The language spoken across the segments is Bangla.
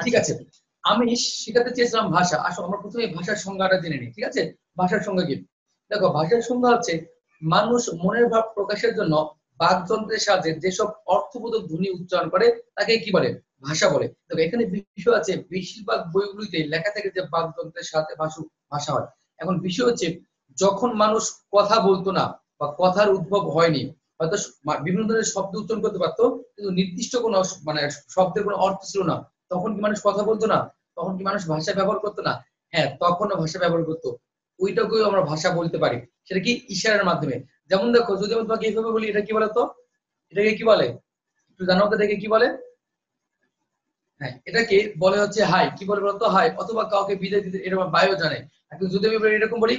ঠিক আছে, আমি শেখাতে চেয়েছিলাম ভাষা। আসলে আমরা প্রথমে ভাষার সংজ্ঞাটা জেনে নিই, ঠিক আছে? ভাষার সংজ্ঞা কি? দেখো, ভাষার সংজ্ঞা হচ্ছে মানুষ মনের ভাব প্রকাশের জন্য বাকযন্ত্রের সাহায্যে যেসব অর্থবোধক ধ্বনি উচ্চারণ করে তাকে কি বলে? ভাষা বলে। দেখো, এখানে বিষয় আছে, বেশিরভাগ বইগুলিতে লেখা থাকে যে বাকযন্ত্রের সাথে ভাষা হয়। এখন বিষয় হচ্ছে, যখন মানুষ কথা বলতো না বা কথার উদ্ভব হয়নি, হয়তো বিভিন্ন ধরনের শব্দ উচ্চারণ করতে পারতো, কিন্তু নির্দিষ্ট কোনো মানে শব্দের কোনো অর্থ ছিল না, তখন কি মানুষ কথা বলতো না? তখন কি মানুষ ভাষা ব্যবহার করতো না? হ্যাঁ, তখনও ভাষা ব্যবহার করতো। ওইটাকেও আমরা ভাষা বলতে পারি। সেটা কি? ইশারার মাধ্যমে। যেমন দেখো, যদি আমি তোমাকে এইভাবে বলি, এটা কি বলতো? এটাকে কি বলে? একটু জানো তো, এটাকে কি বলে? হ্যাঁ, এটাকে বলে হচ্ছে হাই। কি বলে বলতো? হাই। অথবা কাউকে বিদায় দিতে, এটা আমার বায়ু জানে। এখন যদি আমি এরকম বলি,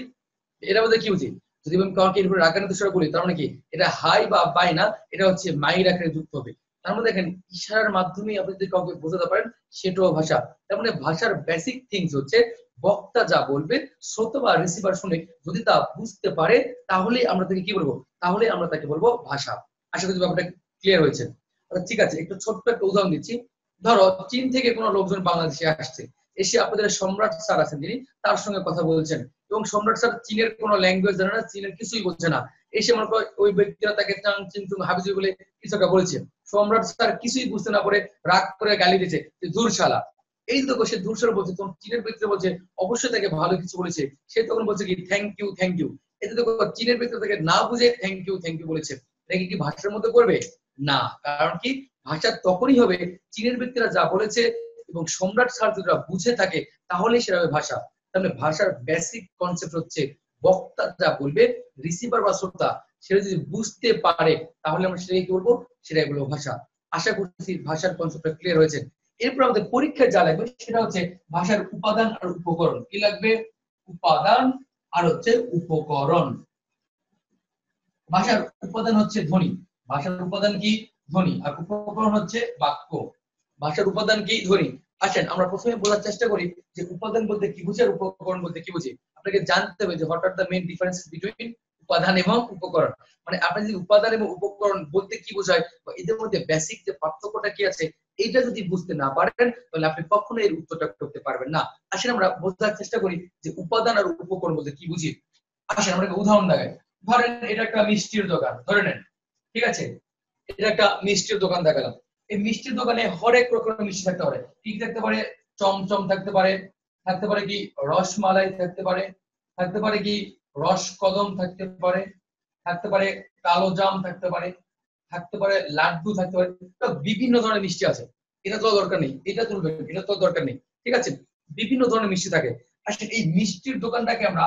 এটা বলতে কি বুঝি? যদি আমি কাউকে এরকম রাগানোর দোষরা বলি, তার মানে কি এটা হাই বা বাই না, এটা হচ্ছে মাইর আকারে যুক্ত হবে। তার মানে দেখেন, ইশারার মাধ্যমে আপনি যদি কাউকে বোঝাতে পারেন, সেটাও ভাষা। তার মানে ভাষার বেসিক থিংস হচ্ছে বক্তা যা বলবে, শ্রোতা বা রিসিভার শুনে যদি তা বুঝতে পারে, তাহলেই আমরা তাকে কি বলবো? তাহলে আমরা তাকে বলবো ভাষা। আশা করি ব্যাপারটা ক্লিয়ার হয়েছে। আচ্ছা, ঠিক আছে, একটু ছোট্ট একটা উদাহরণ দিচ্ছি। ধরো, চীন থেকে কোনো লোকজন বাংলাদেশে আসছে, এসে আপনাদের সম্রাট স্যার আছেন, তিনি তার সঙ্গে কথা বলছেন, এবং সম্রাট স্যার চীনের কোনো ল্যাঙ্গুয়েজ জানে না, চীনের কিছুই বোঝে না। এসে মনে করো ওই ব্যক্তিরা তাকে চাং চিংচুং হাবিজু বলে কিছু একটা বলেছে। সম্রাট স্যার কিছুই বুঝতে না পারে রাগ করে গালি দিয়েছে যে ধুর শালা। এই তো সে ধুর শালা বলছে, তখন চীনের ব্যক্তিরা বলছে অবশ্যই তাকে ভালো কিছু বলেছে, সে তখন বলছে কি থ্যাংক ইউ থ্যাংক ইউ। এতে দেখো, চীনের ব্যক্তিরা তাকে না বুঝে থ্যাংক ইউ বলেছে। এটা কি ভাষার মধ্যে করবে? না। কারণ কি? ভাষা তখনই হবে চীনের ব্যক্তিরা যা বলেছে এবং সম্রাট স্যার যদি বুঝে থাকে, তাহলেই সেটা হবে ভাষা। তাহলে ভাষার বেসিক কনসেপ্ট হচ্ছে বক্তা যা বলবে, রিসিভার বা শ্রোতা সেটা যদি বুঝতে পারে, তাহলে আমরা সেটাই কি বলবো? সেটাই বলবো ভাষা। আশা করছি ভাষার কনসেপ্টটা ক্লিয়ার হয়েছে। এরপর আমাদের পরীক্ষায় যা লাগবে সেটা হচ্ছে ভাষার উপাদান আর উপকরণ। কি লাগবে? উপাদান আর হচ্ছে উপকরণ। ভাষার উপাদান হচ্ছে ধ্বনি। ভাষার উপাদান কি? ধ্বনি। আর উপকরণ হচ্ছে বাক্য। ভাষার উপাদান কি? ধ্বনি। আসেন আমরা প্রথমে বোঝার চেষ্টা করি যে উপাদান বলতে কি বুঝি আর উপকরণ বলতে কি বুঝি। আপনাকে জানতে হবে যে what are the main difference between উপাদান এবং উপকরণ। মানে আপনি যদি উপাদান এবং উপকরণ বলতে কি বোঝায় বা এদের মধ্যে বেসিক যে পার্থক্যটা কি আছে, এইটা যদি বুঝতে না পারেন, তাহলে আপনি কখনো এর উত্তরটা করতে পারবেন না। আসেন আমরা বোঝার চেষ্টা করি যে উপাদান আর উপকরণ বলতে কি বুঝি। আসেন আমরা একটা উদাহরণ দেখাই। ধরেন এটা একটা মিষ্টির দোকান, ধরে নেন, ঠিক আছে? এটা একটা মিষ্টির দোকান দেখালাম। এই মিষ্টির দোকানে হরেক রকমের মিষ্টি থাকতে পারে। কি থাকতে পারে? চমচম থাকতে পারে, থাকতে পারে কি রসমালাই থাকতে পারে, থাকতে পারে কি রসকদম থাকতে পারে, থাকতে পারে কালো জাম থাকতে পারে, থাকতে পারে লাড্ডু থাকতে পারে। বিভিন্ন ধরনের মিষ্টি আছে। এটা তো দরকার নেই, এটা তুলবেন, এটা তো দরকার নেই, ঠিক আছে? বিভিন্ন ধরনের মিষ্টি থাকে। আসলে এই মিষ্টির দোকানটাকে আমরা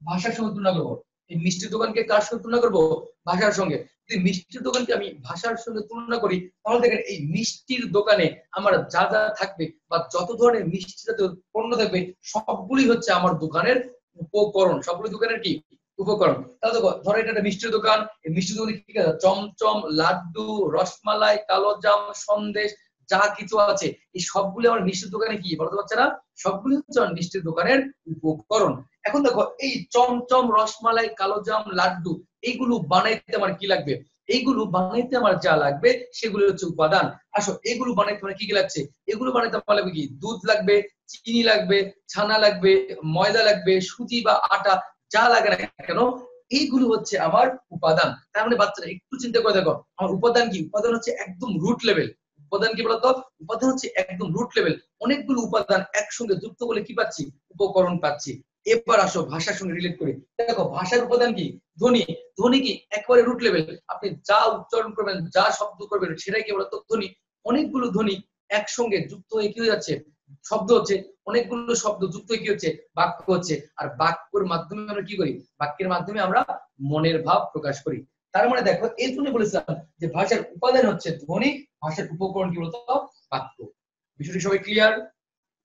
ভাষার সঙ্গে তুলনা করবো। এই মিষ্টির দোকানকে কার সঙ্গে তুলনা করবো? ভাষার সঙ্গে। যদি মিষ্টির দোকানকে আমি ভাষার সঙ্গে তুলনা করি, তাহলে দেখেন এই মিষ্টির দোকানে আমার যা যা থাকবে বা যত ধরনের মিষ্টি জাতীয় পণ্য থাকবে, সবগুলি হচ্ছে আমার দোকানের উপকরণ। সবগুলি দোকানের কি? উপকরণ। তাহলে দেখো, ধরো এটা একটা মিষ্টির দোকান। এই মিষ্টির দোকানে কি আছে? চমচম, লাড্ডু, রসমালাই, কালো জাম, সন্দেশ, যা কিছু আছে, এই সবগুলি আমার মিষ্টির দোকানে কি বলতে পারছে না? সবগুলি হচ্ছে আমার মিষ্টির দোকানের উপকরণ। এখন দেখো, এই চমচম, রসমালাই, কালো জাম, লাড্ডু, এইগুলো বানাইতে আমার কি লাগবে? এইগুলো বানাইতে আমার যা লাগবে সেগুলো হচ্ছে উপাদান। আসো, এগুলো বানাইতে মানে কি কি লাগছে? এগুলো বানাইতে আমার লাগবে কি? দুধ লাগবে, চিনি লাগবে, ছানা লাগবে, ময়দা লাগবে, সুজি বা আটা, যা লাগে না কেন, এইগুলো হচ্ছে আমার উপাদান। তার মানে বাচ্চারা একটু চিন্তা করে দেখো, আমার উপাদান কি? উপাদান হচ্ছে একদম রুট লেভেল। উপাদান কি বলতো? উপাদান হচ্ছে একদম রুট লেভেল। অনেকগুলো উপাদান একসঙ্গে যুক্ত বলে কি পাচ্ছি? উপকরণ পাচ্ছি। এবার আসো ভাষার সঙ্গে রিলেট করে দেখো, ভাষার উপাদান কি? ধ্বনি। ধ্বনি কি? একেবারে রুট লেভেল। আপনি যা উচ্চারণ করবেন, যা শব্দ করবেন, সেটাই কি বলতো? ধ্বনি। অনেকগুলো ধ্বনি একসঙ্গে যুক্ত হয়ে কি হয়ে যাচ্ছে? শব্দ হচ্ছে। অনেকগুলো শব্দ যুক্ত হয়ে কি হচ্ছে? বাক্য হচ্ছে। আর বাক্যের মাধ্যমে আমরা কি করি? বাক্যের মাধ্যমে আমরা মনের ভাব প্রকাশ করি। তার মানে দেখো, এই জন্য বলেছিলাম যে ভাষার উপাদান হচ্ছে ধ্বনি, ভাষার উপকরণ কি বলতো? বাক্য। বিষয়টি সবাই ক্লিয়ার?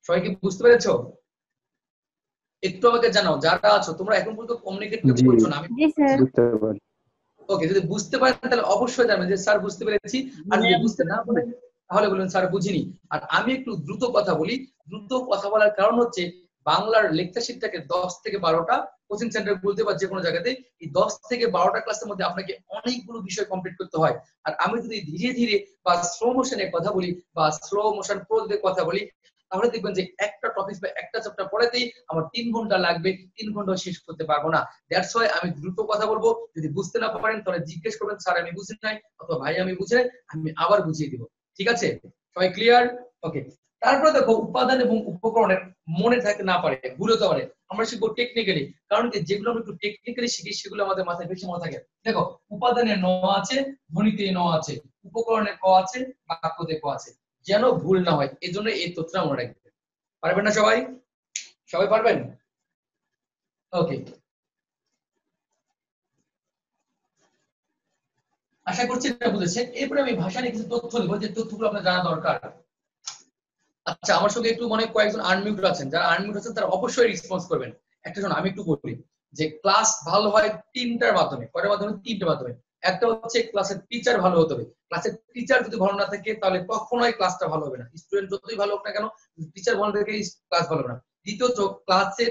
সবাই কি বুঝতে পেরেছো? একটু আমাকে জানাও যারা আছো, তোমরা এখন পর্যন্ত কমিউনিকেট করছো না, আমি বুঝতে পারি। ওকে, যদি বুঝতে পারেন তাহলে অবশ্যই জানবেন যে স্যার বুঝতে পেরেছি। আর যদি বুঝতে না পারেন, তাহলে বলবেন স্যার বুঝিনি। আর আমি একটু দ্রুত কথা বলি। দ্রুত কথা বলার কারণ হচ্ছে বাংলার লেকচার শিটটাকে 10 থেকে 12টা কোচিং সেন্টার বলতে বা যে কোনো জায়গাতে এই 10 থেকে 12টা ক্লাসের মধ্যে আপনাকে অনেকগুলো বিষয় কমপ্লিট করতে হয়। আর আমি যদি ধীরে ধীরে বা স্লো মোশনে কথা বলি বা স্লো মোশন প্রো কথা বলি, তাহলে দেখবেন যে একটা টপিক বা একটা চ্যাপ্টার পড়াতেই আমার 3 ঘন্টা লাগবে, 3 ঘন্টা শেষ করতে পারবো না। দ্যাটস ওয়াই আমি দ্রুত কথা বলবো, যদি বুঝতে না পারেন তাহলে জিজ্ঞেস করবেন স্যার আমি বুঝি নাই, অথবা ভাই আমি বুঝি নাই, আমি আবার বুঝিয়ে দিব। ঠিক আছে, সবাই ক্লিয়ার? ওকে, তারপরে দেখো উপাদান এবং উপকরণের মনে থাকতে না পারে, ভুল হতে পারে। আমরা শিখবো টেকনিক্যালি, কারণ কি যেগুলো আমরা একটু টেকনিক্যালি শিখি সেগুলো আমাদের মাথায় বেশি মনে থাকে। দেখো উপাদানে ন আছে, ধ্বনিতে ন আছে, উপকরণে ক আছে, বাক্যতে ক আছে, যেন ভুল না হয় এই জন্য এই তথ্যটা মনে রাখবে। পারবেন না সবাই? সবাই পারবেন? ওকে, আশা করছি এটা বুঝেছেন। এরপরে আমি ভাষা নিয়ে কিছু তথ্য দেবো, যে তথ্যগুলো আপনার জানা দরকার। আচ্ছা, আমার সঙ্গে একটু মনে কয়েকজন আনমিউট আছেন, যারা আনমিউট আছেন তারা অবশ্যই রেসপন্স করবেন। একটা শোনো, আমি একটু বলি যে ক্লাস ভালো হয় তিনটার মাধ্যমে। কয়টার মাধ্যমে? তিনটার মাধ্যমে। একটা হচ্ছে ক্লাসের টিচার ভালো হতে হবে। ক্লাসের টিচার যদি ভালো না থাকে তাহলে কখনোই ক্লাসটা ভালো হবে না। স্টুডেন্ট যতই ভালো হোক না কেন, টিচার ভালো থাকে ক্লাস ভালো হবে না। দ্বিতীয়ত, ক্লাসের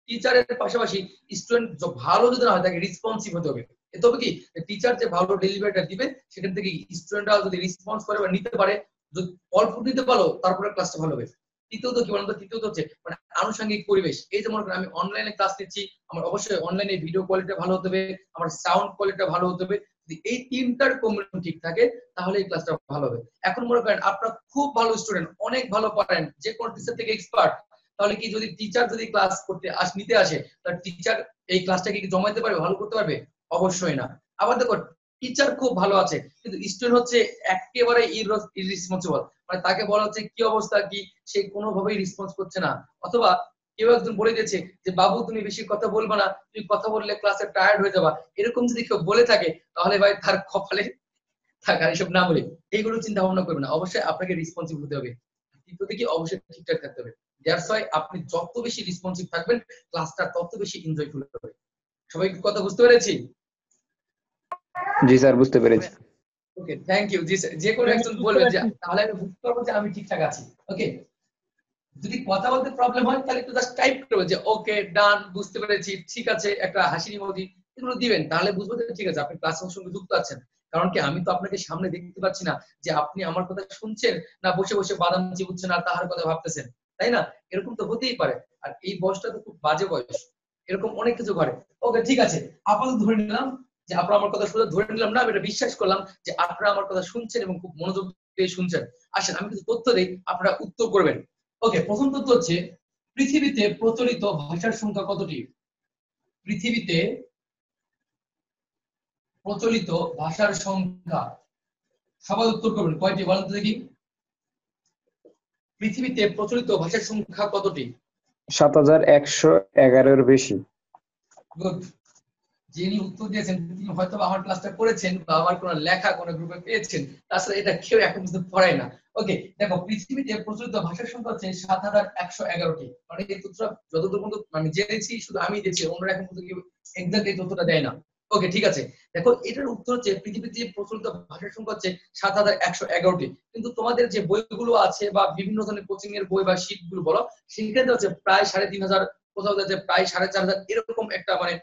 টিচারের পাশাপাশি স্টুডেন্ট ভালো যদি না হয় তাকে রেসপন্সিভ হতে হবে। এতে হবে কি, টিচার যে ভালো ডেলিভারিটা দিবে সেখান থেকে স্টুডেন্টরা যদি রেসপন্স করে বা নিতে পারে, যদি অল্প নিতে পারো তারপরে ক্লাসটা ভালো হবে। তৃতীয়ত কি বলতো, তৃতীয়ত হচ্ছে মানে আনুষঙ্গিক পরিবেশ। এই যে মনে করেন আমি অনলাইনে ক্লাস নিচ্ছি, আমার অবশ্যই অনলাইনে ভিডিও কোয়ালিটি ভালো হতে হবে, আমার সাউন্ড কোয়ালিটি ভালো হতে হবে। যদি এই তিনটার কম্বিনেশন ঠিক থাকে তাহলে এই ক্লাসটা ভালো হবে। এখন মনে করেন আপনারা খুব ভালো স্টুডেন্ট, অনেক ভালো পারেন, যে কোনো টিচার থেকে এক্সপার্ট, তাহলে কি যদি টিচার যদি ক্লাস করতে নিতে আসে, তাহলে টিচার এই ক্লাসটাকে কি জমাইতে পারবে, ভালো করতে পারবে? অবশ্যই না। আবার দেখো টিচার খুব ভালো আছে কিন্তু স্টুডেন্ট হচ্ছে একেবারে ইররেসপন্সিবল, মানে তাকে বলা হচ্ছে কি অবস্থা কি, সে কোনোভাবেই রেসপন্স করছে না। অথবা কেউ একজন বলে দিয়েছে যে বাবু তুমি বেশি কথা বলবে না, তুমি কথা বললে ক্লাসে টায়ার্ড হয়ে যাবা, এরকম যদি কেউ বলে থাকে তাহলে ভাই তার কপালে থাকা, এসব না বলে এইগুলো চিন্তা ভাবনা করবে না। অবশ্যই আপনাকে রেসপন্সিভ হতে হবে, তৃতীয়ত কি অবশ্যই ঠিকঠাক থাকতে হবে। দ্যাটস ওয়াই আপনি যত বেশি রেসপন্সিভ থাকবেন ক্লাসটা তত বেশি এনজয় করতে হবে। সবাই কি কথা বুঝতে পেরেছি? জি স্যার, বুঝতে পেরেছি। ওকে, থ্যাংক ইউ। জি স্যার, যে কোনো একজন বলবেন যে তাহলে আমি বুঝতে পারবো যে আমি ঠিকঠাক আছি। ওকে, যদি কথা বলতে প্রবলেম হয় তাহলে একটু জাস্ট টাইপ করবে যে ওকে ডান, বুঝতে পেরেছি, ঠিক আছে, একটা হাসির ইমোজি, এগুলো দিবেন, তাহলে বুঝবো যে ঠিক আছে আপনি ক্লাসের সঙ্গে যুক্ত আছেন। কারণ কি আমি তো আপনাকে সামনে দেখতে পাচ্ছি না যে আপনি আমার কথা শুনছেন না বসে বসে বাদাম চিবুচ্ছেন আর তাহার কথা ভাবতেছেন, তাই না? এরকম তো হতেই পারে। আর এই বয়সটা তো খুব বাজে বয়স, এরকম অনেক কিছু ঘটে। ওকে ঠিক আছে, আপাতত ধরে নিলাম যে আপনারা আমার কথা শুনে, ধরে নিলাম না, আমি এটা বিশ্বাস করলাম যে আপনারা আমার কথা শুনছেন এবং খুব মনোযোগ দিয়ে শুনছেন। আসেন আমি কিছু তথ্য দেই, আপনারা উত্তর করবেন। ওকে, প্রথম তথ্য হচ্ছে পৃথিবীতে প্রচলিত ভাষার সংখ্যা কতটি? পৃথিবীতে প্রচলিত ভাষার সংখ্যা, সবাই উত্তর করবেন, কয়টি বলেন তো দেখি। পৃথিবীতে প্রচলিত ভাষার সংখ্যা কতটি? 7111-এর বেশি। গুড। যিনি উত্তর দিয়েছেন তিনি হয়তো আমার ক্লাসটা করেছেন বা আমার কোনো লেখা কোনো গ্রুপে পেয়েছেন, তাছাড়া এটা কেউ এখন পর্যন্ত পড়ায় না। ওকে, দেখো পৃথিবীতে প্রচলিত ভাষার সংখ্যা হচ্ছে 7111টি। মানে এই তথ্যটা যতদূর পর্যন্ত আমি জেনেছি শুধু আমি দিয়েছি, অন্যরা এখন পর্যন্ত কেউ এক্সাক্ট এই তথ্যটা দেয় না। ওকে ঠিক আছে, দেখো এটার উত্তর হচ্ছে পৃথিবীতে প্রচলিত ভাষার সংখ্যা হচ্ছে 7111টি। কিন্তু তোমাদের যে বইগুলো আছে বা বিভিন্ন ধরনের কোচিং এর বই বা শীট গুলো বলো, সেখানে হচ্ছে প্রায় 3500, কোথাও যাচ্ছে প্রায় 4500, এরকম একটা মানে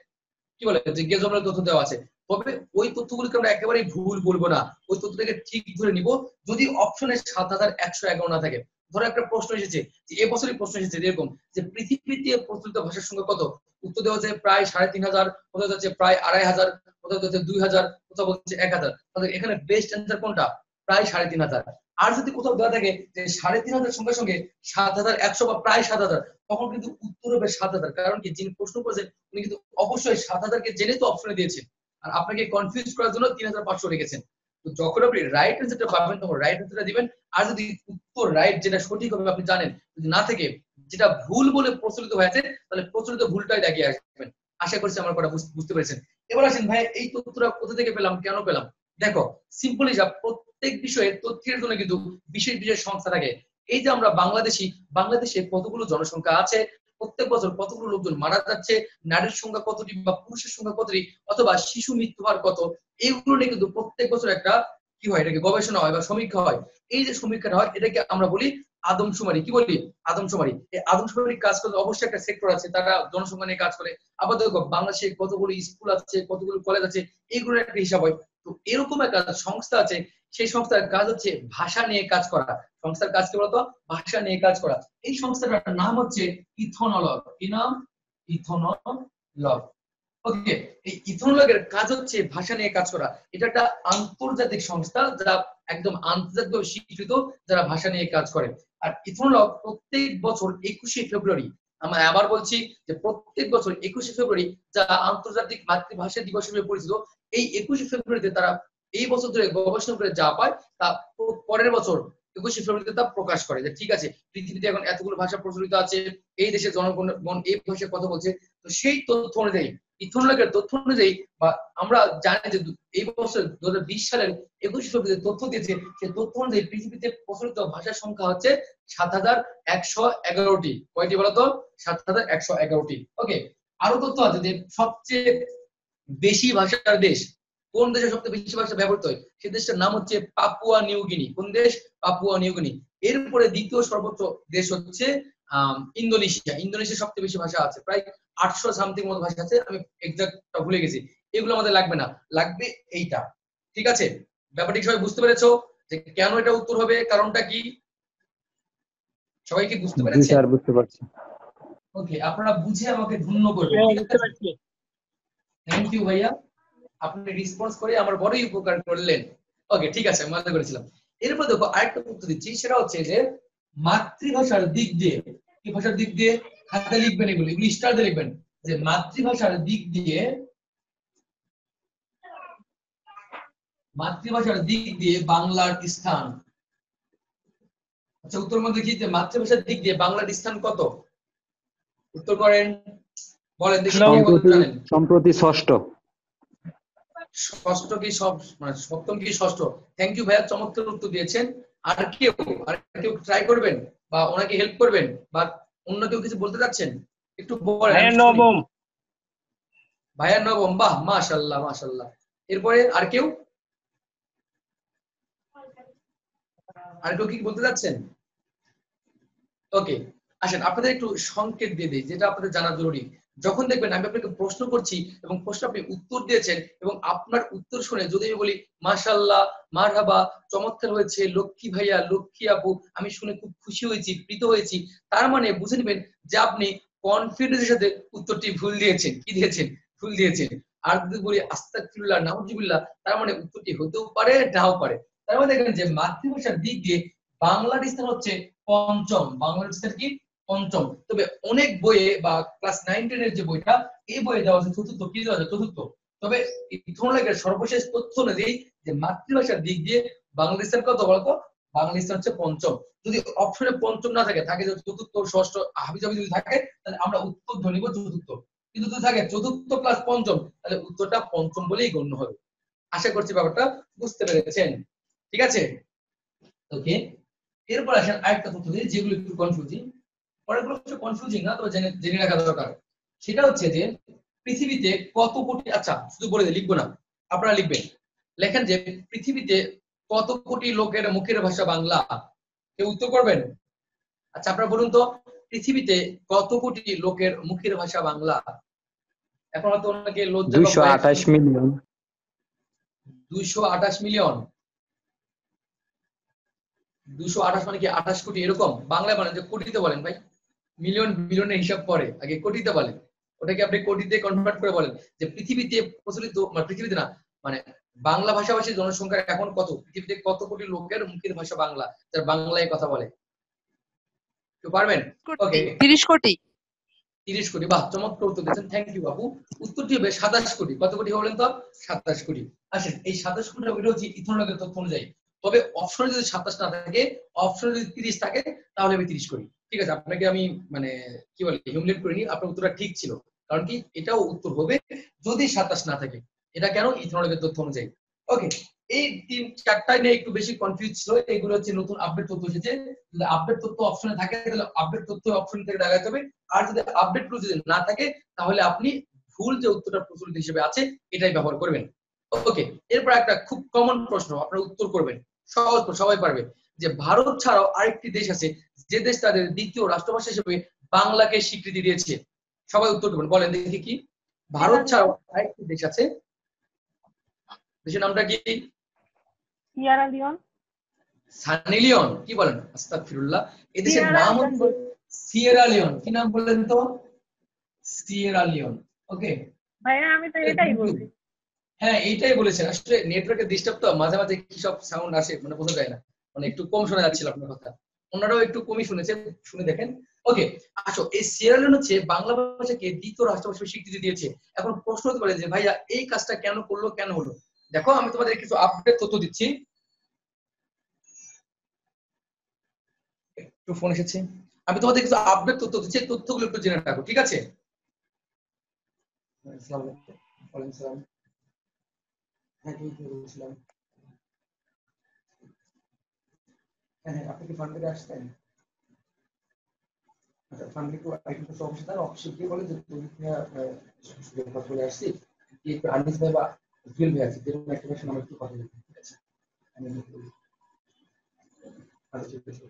কি বলে যে গেজমের তথ্য দেওয়া আছে। তবে ওই তথ্যগুলোকে আমরা একেবারেই ভুল বলবো না, ওই তথ্যটাকে ঠিক ধরে নিব যদি অপশনে 7111 না থাকে। ধরো একটা প্রশ্ন এসেছে, যে এবছরই প্রশ্ন এসেছে এরকম যে পৃথিবীতে প্রচলিত ভাষার সংখ্যা কত, উত্তর দেওয়া হচ্ছে প্রায় 3500, কোথাও যাচ্ছে প্রায় 2500, কোথাও যাচ্ছে 2000, কোথাও বলছে 1000। তাহলে এখানে বেস্ট অ্যান্সার কোনটা? প্রায় 3500। আর যদি কোথাও দেওয়া থাকে যে 3500 সঙ্গে সঙ্গে 7100 বা প্রায় 7000, তখন কিন্তু উত্তর হবে 7000। কারণ কি যিনি প্রশ্ন করেছেন উনি কিন্তু অবশ্যই 7000কে জেনে তো অপশনে দিয়েছেন, আর আপনাকে কনফিউজ করার জন্য 3500 রেখেছেন। তো যখন আপনি রাইট অ্যান্সারটা পাবেন তখন রাইট অ্যান্সারটা দিবেন। আর যদি উত্তর রাইট যেটা সঠিক হবে আপনি জানেন, যদি না থেকে যেটা ভুল বলে প্রচলিত হয়েছে তাহলে প্রচলিত ভুলটাই দেখিয়ে আসবেন। আশা করছি আমার কথা বুঝতে পেরেছেন। এবার আসেন ভাই এই তথ্যটা কোথা থেকে পেলাম, কেন পেলাম? দেখো সিম্পলি যা, প্রত্যেক বিষয়ে তথ্যের জন্য কিন্তু বিশেষ বিশেষ সংস্থা থাকে। এই যে আমরা বাংলাদেশে কতগুলো জনসংখ্যা আছে, প্রত্যেক বছর কতগুলো লোকজন মারা যাচ্ছে, নারীর সংখ্যা কতটি বা পুরুষের সংখ্যা কতটি, অথবা শিশু মৃত্যু হার কত, এইগুলো নিয়ে কিন্তু প্রত্যেক বছর একটা কি হয়, এটাকে গবেষণা হয় বা সমীক্ষা হয়। এই যে সমীক্ষাটা হয় এটাকে আমরা বলি আদমশুমারি। কি বলি? আদমশুমারি। এই আদমশুমারি কাজ করতে অবশ্যই একটা সেক্টর আছে, তারা জনসংখ্যা নিয়ে কাজ করে। আবার দেখো বাংলাদেশে কতগুলো স্কুল আছে, কতগুলো কলেজ আছে, এইগুলোর একটা হিসাব হয়। তো এরকম একটা সংস্থা আছে, সেই সংস্থার কাজ হচ্ছে ভাষা নিয়ে কাজ করা। সংস্থার কাজ কি বলতো? ভাষা নিয়ে কাজ করা। এই সংস্থাটার নাম হচ্ছে ইথনোলগ। কি নাম? ইথনোলগ। ওকে, এই ইথনোলগের কাজ হচ্ছে ভাষা নিয়ে কাজ করা। এটা একটা আন্তর্জাতিক সংস্থা যারা একদম আন্তর্জাতিকভাবে স্বীকৃত, যারা ভাষা নিয়ে কাজ করে। আর ইথনোলগ প্রত্যেক বছর 21শে ফেব্রুয়ারি, আমরা আবার বলছি যে প্রত্যেক বছর 21শে ফেব্রুয়ারি, যা আন্তর্জাতিক মাতৃভাষা দিবস হিসেবে পরিচিত, এই 21শে ফেব্রুয়ারিতে তারা এই বছর ধরে গবেষণা করে যা পায় তা পরের বছর 21শে ফেব্রুয়ারিতে তা প্রকাশ করে যে ঠিক আছে, পৃথিবীতে এখন এতগুলো ভাষা প্রচলিত আছে, এই দেশের জনগণ এই ভাষায় কথা বলছে। তো সেই তথ্য অনুযায়ী, ইথনোলগের তথ্য অনুযায়ী, বা আমরা জানি যে এই বছর 2020 সালের 21শে ফেব্রুয়ারিতে তথ্য দিয়েছে, সেই তথ্য অনুযায়ী পৃথিবীতে প্রচলিত ভাষার সংখ্যা হচ্ছে 7111টি। কয়টি বলতো? 7111টি। ওকে, আরো তথ্য আছে যে সবচেয়ে বেশি ভাষার দেশ কোন দেশে, সবচেয়ে বেশি ভাষা ব্যবহৃত হয় সেই দেশটার নাম হচ্ছে পাপুয়া নিউ গিনি। কোন দেশ? Papua New Guinea. এরপরে দ্বিতীয় সর্বোচ্চ দেশ হচ্ছে ইন্দোনেশিয়া। ইন্দোনেশিয়া সবচেয়ে বেশি ভাষা আছে, প্রায় 800 সামথিং মতো ভাষা আছে, আমি এক্সাক্টটা ভুলে গেছি। এগুলো আমাদের লাগবে না, লাগবে এইটা। ঠিক আছে, ব্যাপারটি সবাই বুঝতে পেরেছো যে কেন এটা উত্তর হবে, কারণটা কি? সবাই কি বুঝতে জি পেরেছেন? স্যার, বুঝতে পারছি। ওকে, আপনারা বুঝে আমাকে ধন্য করবেন। ঠিক আছে, থ্যাংক ইউ ভাইয়া, আপনি রেসপন্স করে আমার বড়ই উপকার করলেন। ওকে, ঠিক আছে, মজা করেছিলাম। এরপর দেখো আরেকটা উত্তর দিচ্ছি, সেটা হচ্ছে যে মাতৃভাষার দিক দিয়ে, কি ভাষার দিক দিয়ে? খাতায় লিখবেন, এগুলো স্টার দিয়ে লিখবেন যে মাতৃভাষার দিক দিয়ে, মাতৃভাষার দিক দিয়ে বাংলার স্থান। আচ্ছা, উত্তর মধ্যে কি যে মাতৃভাষার দিক দিয়ে বাংলার স্থান কত? উত্তর করেন, বলেন দেখি কে কত জানেন। সম্প্রতি ষষ্ঠ। ষষ্ঠ কি সব, মানে সপ্তম কি ষষ্ঠ? থ্যাংক ইউ ভাইয়া, চমৎকার উত্তর দিয়েছেন। আর কেউ ট্রাই করবেন বা ওনাকে হেল্প করবেন, বা অন্য কেউ কিছু বলতে চাচ্ছেন? একটু বলেন। নবম। ভাইয়া নবম, বাহ, মাশাআল্লাহ মাশাআল্লাহ। এরপরে আর কেউ কি বলতে চাচ্ছেন? ওকে, আসেন আপনাদের একটু সংকেত দিয়ে দিই, যেটা আপনাদের জানা জরুরি। যখন দেখবেন আমি আপনাকে প্রশ্ন করছি এবং প্রশ্ন আপনি উত্তর দিয়েছেন, এবং আপনার উত্তর শুনে যদি আমি বলি মাশাআল্লাহ, মারহাবা, চমৎকার হয়েছে, লক্ষ্মী ভাইয়া, লক্ষ্মী আপু, আমি শুনে খুব খুশি হয়েছি, প্রীত হয়েছি, তার মানে বুঝে নেবেন যে আপনি কনফিডেন্সের সাথে উত্তরটি ভুল দিয়েছেন। কি দিয়েছেন? ভুল দিয়েছেন। আর যদি বলি আস্তাগফিরুল্লাহ, নাউজুবিল্লাহ, তার মানে উত্তরটি হতেও পারে, নাও পারে। তার মানে দেখেন যে মাতৃভাষার দিক দিয়ে বাংলার স্থান হচ্ছে পঞ্চম। বাংলার স্থান কি? পঞ্চম। তবে অনেক বইয়ে বা ক্লাস 9-10 এর যে বইটা, এই বইয়ে দেওয়া আছে চতুর্থ। কি দেওয়া আছে? চতুর্থ। তবে ইথনোলগের সর্বশেষ তথ্য অনুযায়ী যে মাতৃভাষার দিক দিয়ে বাংলার স্থান কত বলতো? বাংলার স্থান হচ্ছে পঞ্চম। যদি অপশনে পঞ্চম না থাকে, থাকে যে চতুর্থ, ষষ্ঠ, হাবিজাবি যদি থাকে, তাহলে আমরা উত্তর ধরে নিব চতুর্থ। কিন্তু যদি থাকে চতুর্থ প্লাস পঞ্চম, তাহলে উত্তরটা পঞ্চম বলেই গণ্য হবে। আশা করছি ব্যাপারটা বুঝতে পেরেছেন। ঠিক আছে, ওকে। এরপর আসেন আরেকটা তথ্য দিই, যেগুলো একটু কনফিউজিং। অনেকগুলো হচ্ছে কনফিউজিং না, তবে জেনে রাখা দরকার। সেটা হচ্ছে যে পৃথিবীতে কত কোটি, আচ্ছা শুধু বলে দিই, লিখবো না, আপনারা লিখবেন। লেখেন যে পৃথিবীতে কত কোটি লোকের মুখের ভাষা বাংলা। কেউ উত্তর করবেন? আচ্ছা, আপনারা বলুন তো, পৃথিবীতে কত কোটি লোকের মুখের ভাষা বাংলা? এখন হয়তো অনেকে লজ্জা বা ভয়ে 228 মিলিয়ন। 228 মিলিয়ন। 228 মানে কি 28 কোটি এরকম? বাংলায় বলেন যে কোটিতে বলেন ভাই, মিলিয়ন বিলিয়নের হিসাব পরে, আগে কোটিতে বলেন। ওটাকে আপনি কোটিতে কনভার্ট করে বলেন যে পৃথিবীতে প্রচলিত, মানে পৃথিবীতে না, মানে বাংলা ভাষাভাষী জনসংখ্যা এখন কত, পৃথিবীতে কত কোটি লোকের মুখের ভাষা বাংলা, যারা বাংলায় কথা বলে? কেউ পারবেন? ওকে, 30 কোটি। 30 কোটি, বাহ, চমৎকার উত্তর দিয়েছেন, থ্যাংক ইউ বাবু। উত্তরটি হবে 27 কোটি। কত কোটি বলেন তো? 27 কোটি। আসেন, এই 27 কোটি ওইটা হচ্ছে ইথনোলগের তথ্য অনুযায়ী। তবে অপশনে যদি 27 না থাকে, অপশনে যদি 30 থাকে, তাহলে হবে 30 কোটি। ঠিক আছে, আপনাকে আমি মানে কি বলে হিউমিলেট করিনি, আপনার উত্তরটা ঠিক ছিল। কারণ কি, এটাও উত্তর হবে যদি 27 না থাকে। এটা কেন? ইথনোলগের তথ্য অনুযায়ী। ওকে, এই 3-4টা নিয়ে একটু বেশি কনফিউজ ছিল। এগুলো হচ্ছে নতুন আপডেট তথ্য এসেছে। যদি আপডেট তথ্য অপশনে থাকে, তাহলে আপডেট তথ্য অপশন থেকে দেখাতে হবে। আর যদি আপডেট গুলো যদি না থাকে, তাহলে আপনি ভুল যে উত্তরটা প্রচলিত হিসেবে আছে এটাই ব্যবহার করবেন। ওকে, এরপর একটা খুব কমন প্রশ্ন, আপনারা উত্তর করবেন, সহজ, সবাই পারবে। যে ভারত ছাড়াও আরেকটি দেশ আছে যে দেশ তাদের দ্বিতীয় রাষ্ট্রভাষা হিসেবে বাংলাকে স্বীকৃতি দিয়েছে। সবাই উত্তর করবেন, বলেন দেখি কি? ভারত ছাড়াও আরেকটি দেশ আছে, দেশের নামটা কি? Sierra Leone. সানি লিওন কি বলেন? আস্তাগফিরুল্লাহ। এই দেশের সিয়েরা নাম লিওন হচ্ছে সিয়েরা লিওন। কি নাম বললেন তো? Sierra Leone. ওকে, ভাইয়া আমি তো এটাই বলছি। হ্যাঁ এইটাই বলেছেন। আসলে নেটওয়ার্কের ডিস্টার্ব তো, মাঝে মাঝে কি সব সাউন্ড আসে মানে বোঝা যায় না, মানে একটু কম শোনা যাচ্ছিল আপনার কথা, ওনারাও একটু কমই শুনেছেন, শুনে দেখেন। ওকে, আসো এই সিয়েরা লিওন হচ্ছে বাংলা ভাষাকে দ্বিতীয় রাষ্ট্রভাষা হিসেবে স্বীকৃতি দিয়েছে। এখন প্রশ্ন হতে পারে যে ভাইয়া এই কাজটা কেন করলো, কেন হলো? দেখো আমি তোমাদের কিছু আপডেট তথ্য দিচ্ছি। একটু ফোন এসেছে, আমি তোমাদের কিছু আপডেট তথ্য দিচ্ছি, এই তথ্যগুলো একটু জেনে রাখো, ঠিক আছে? আসসালামু আলাইকুম। ওয়ালাইকুম আসসালাম। হ্যাঁ কি বলছিলাম? হ্যাঁ আপনি কি ফান্ড থেকে আসছেন? আচ্ছা, ফান্ড থেকে আইটেম তো অফিসে তার অফিসে গিয়ে বলে যে তুমি কথা বলে আসছি, কি একটু আনিস ভাই বা জুয়েল ভাই আছে, যেরকম একটা ভাষা আমার একটু কথা বলতে, ঠিক আছে? আমি আচ্ছা ঠিক আছে।